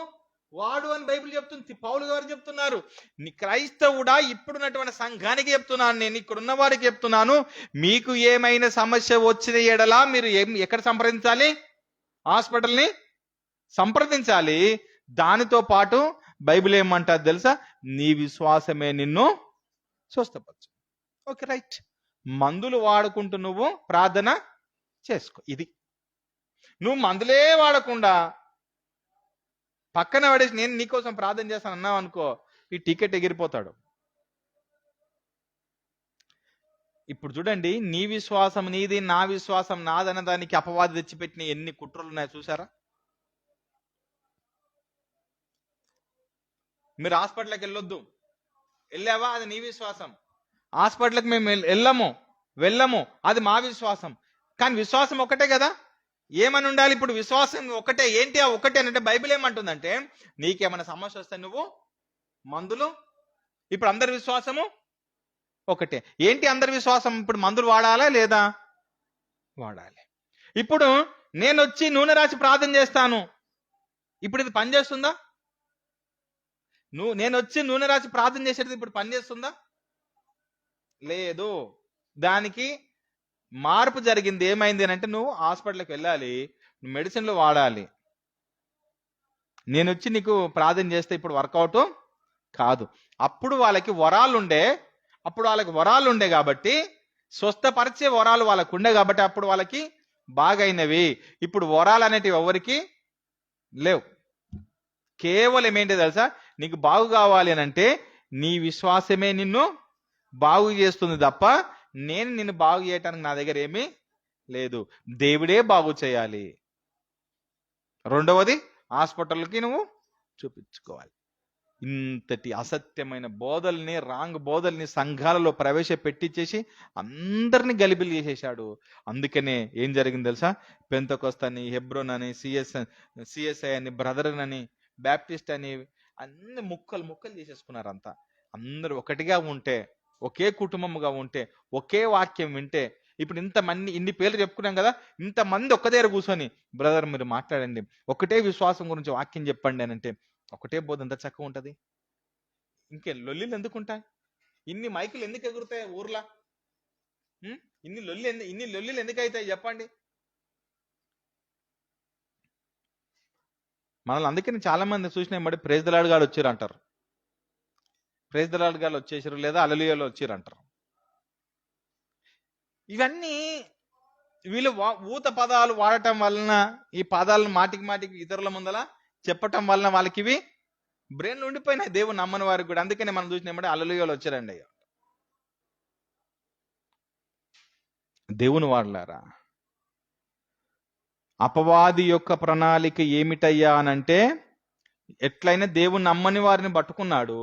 వాడు అని బైబిల్ చెప్తుంది. పౌలు గారు చెప్తున్నారు. నీ క్రైస్తవుడా, ఇప్పుడున్నటువంటి సంఘానికి చెప్తున్నాను, నేను ఇక్కడ ఉన్న వారికి చెప్తున్నాను, మీకు ఏమైనా సమస్య వచ్చిన ఎడలా మీరు ఎక్కడ సంప్రదించాలి? హాస్పిటల్ని సంప్రదించాలి. దానితో పాటు బైబిల్ ఏమంటారు తెలుసా? నీ విశ్వాసమే నిన్ను స్వస్థపరచు. Okay, right. మందులు వాడుకుంటూ నువ్వు ప్రార్థన చేసుకో. ఇది నువ్వు మందులే వాడకుండా పక్కన పడేసి నేను నీకోసం ప్రార్థన చేస్తాను అన్నావు అనుకో, ఈ టికెట్ ఎగిరిపోతాడు. ఇప్పుడు చూడండి, నీ విశ్వాసం నీది, నా విశ్వాసం నాదన్న దానికి అపవాది తెచ్చిపెట్టిన ఎన్ని కుట్రలు ఉన్నాయో చూసారా? మీరు హాస్పిటల్కి వెళ్ళొద్దు, వెళ్ళావా? అది నీ విశ్వాసం. హాస్పిటల్కి మేము వెళ్ళము, అది మా విశ్వాసం. కానీ విశ్వాసం ఒకటే కదా, ఏమని ఉండాలి? ఇప్పుడు విశ్వాసం ఒకటే. ఏంటి ఆ ఒకటే అంటే బైబిల్ ఏమంటుందంటే, నీకేమైనా సమస్య వస్తే నువ్వు మందులు. ఇప్పుడు అందరి విశ్వాసము ఒకటే. ఏంటి అందరి విశ్వాసం? ఇప్పుడు మందులు వాడాలా లేదా? వాడాలి. ఇప్పుడు నేను వచ్చి నూనె రాసి ప్రార్థన చేస్తాను, ఇప్పుడు ఇది పనిచేస్తుందా? నేను వచ్చి నూనె రాసి ప్రార్థన చేసేది ఇప్పుడు పనిచేస్తుందా? లేదు. దానికి మార్పు జరిగింది. ఏమైంది అంటే, నువ్వు హాస్పిటల్కి వెళ్ళాలి, మెడిసిన్లు వాడాలి. నేను వచ్చి నీకు ప్రార్థన చేస్తే ఇప్పుడు వర్కౌట్ కాదు. అప్పుడు వాళ్ళకి వరాలు ఉండే కాబట్టి, స్వస్థపరిచే వరాలు వాళ్ళకు ఉండే కాబట్టి అప్పుడు వాళ్ళకి బాగైనవి. ఇప్పుడు వరాలు అనేటివి ఎవరికి లేవు. కేవలం ఏంటి తెలుసా? నీకు బాగు కావాలి అని అంటే నీ విశ్వాసమే నిన్ను బాగు చేస్తుంది తప్ప నేను నిన్ను బాగు చేయటానికి నా దగ్గర ఏమీ లేదు. దేవుడే బాగు చేయాలి. రెండవది, హాస్పిటల్కి నువ్వు చూపించుకోవాలి. ఇంతటి అసత్యమైన బోధల్ని, రాంగ్ బోధల్ని సంఘాలలో ప్రవేశపెట్టించేసి అందరినీ గలిబిలి చేసేసాడు. అందుకనే ఏం జరిగింది తెలుసా? పెంతెకోస్తు అని, హెబ్రోన్ అని, సిఎస్ఐ అని, బ్రదరన్ అని, బ్యాప్టిస్ట్ అని అన్ని ముక్కలు చేసేసుకున్నారు. అంతా అందరూ ఒకటిగా ఉంటే, ఒకే కుటుంబముగా ఉంటే, ఒకే వాక్యం వింటే, ఇప్పుడు ఇన్ని పేర్లు చెప్పుకున్నాం కదా, ఇంతమంది ఒక్క దగ్గర కూర్చొని బ్రదర్ మీరు మాట్లాడండి, ఒకటే విశ్వాసం గురించి వాక్యం చెప్పండి అని అంటే ఒకటే బోధ ఎంత చక్కగా ఉంటది. ఇంకే లొల్లిలు ఎందుకుంటాయి? ఇన్ని మైకులు ఎందుకు ఎగురుతాయి ఊర్లా? ఇన్ని లొల్లిలు ఎందుకు అవుతాయి చెప్పండి? మనల్ని అందుకని చాలా మంది చూసిన బట్టి ప్రైజ్ ది లార్డ్ గారు వచ్చారు అంటారు, ప్రైజ్ ది లార్డ్ గారు వచ్చేసారు, లేదా హల్లెలూయాలో వచ్చారు అంటారు. ఇవన్నీ వీళ్ళు ఊత పదాలు వాడటం వలన, ఈ పదాలను మాటికి ఇతరుల ముందల చెప్పటం వలన వాళ్ళకి ఇవి బ్రెయిన్ ఉండిపోయినాయి, దేవుని నమ్మని వారికి కూడా. అందుకనే మనం చూసినామంటే హల్లెలూయాలో వచ్చారండి. అయ్యా దేవుని వారలారా, అపవాది యొక్క ప్రణాళిక ఏమిటయ్యా అనంటే, ఎట్లయినా దేవుని నమ్మని వారిని పట్టుకున్నాడు.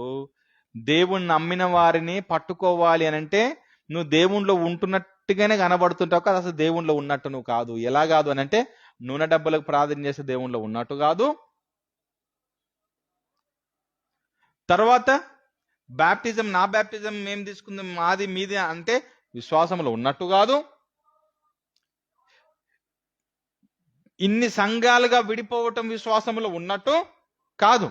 దేవుని నమ్మిన వారిని పట్టుకోవాలి అనంటే నువ్వు దేవుణ్ణిలో ఉంటున్నట్టుగానే కనబడుతుంటావు కదా, అసలు దేవుణ్ణిలో ఉన్నట్టు నువ్వు కాదు. ఎలా కాదు అనంటే, నూనె డబ్బులకు ప్రార్థన చేసే దేవుణ్ణిలో ఉన్నట్టు కాదు. తర్వాత బ్యాప్టిజం, నా బ్యాప్టిజం మేము తీసుకుందాం, మాది మీది అంటే విశ్వాసంలో ఉన్నట్టు కాదు. ఇన్ని సంఘాలుగా విడిపోవటం విశ్వాసంలో ఉన్నట్టు కాదు.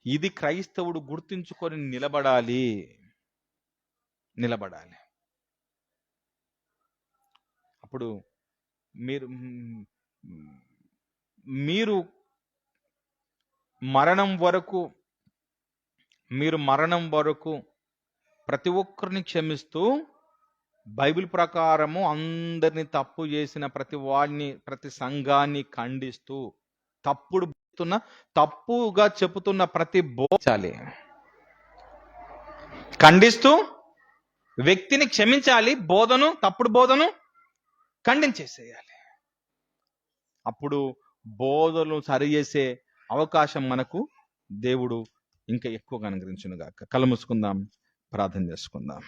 ఇది క్రైస్తవుడు గుర్తించుకొని నిలబడాలి. అప్పుడు మీరు మరణం వరకు ప్రతి ఒక్కరిని క్షమిస్తూ, బైబిల్ ప్రకారము అందరిని తప్పు చేసిన ప్రతి వాడిని, ప్రతి సంఘాన్ని ఖండిస్తూ, తప్పుగా చెబుతున్న ప్రతి బోధించాలి, ఖండిస్తూ వ్యక్తిని క్షమించాలి, తప్పుడు బోధను ఖండించేసేయాలి. అప్పుడు బోధలు సరిచేసే అవకాశం మనకు దేవుడు ఇంకా ఎక్కువగా అనుగ్రహించునుగాక. కళ్ళు మూసుకుందాం, ప్రార్థన చేసుకుందాం.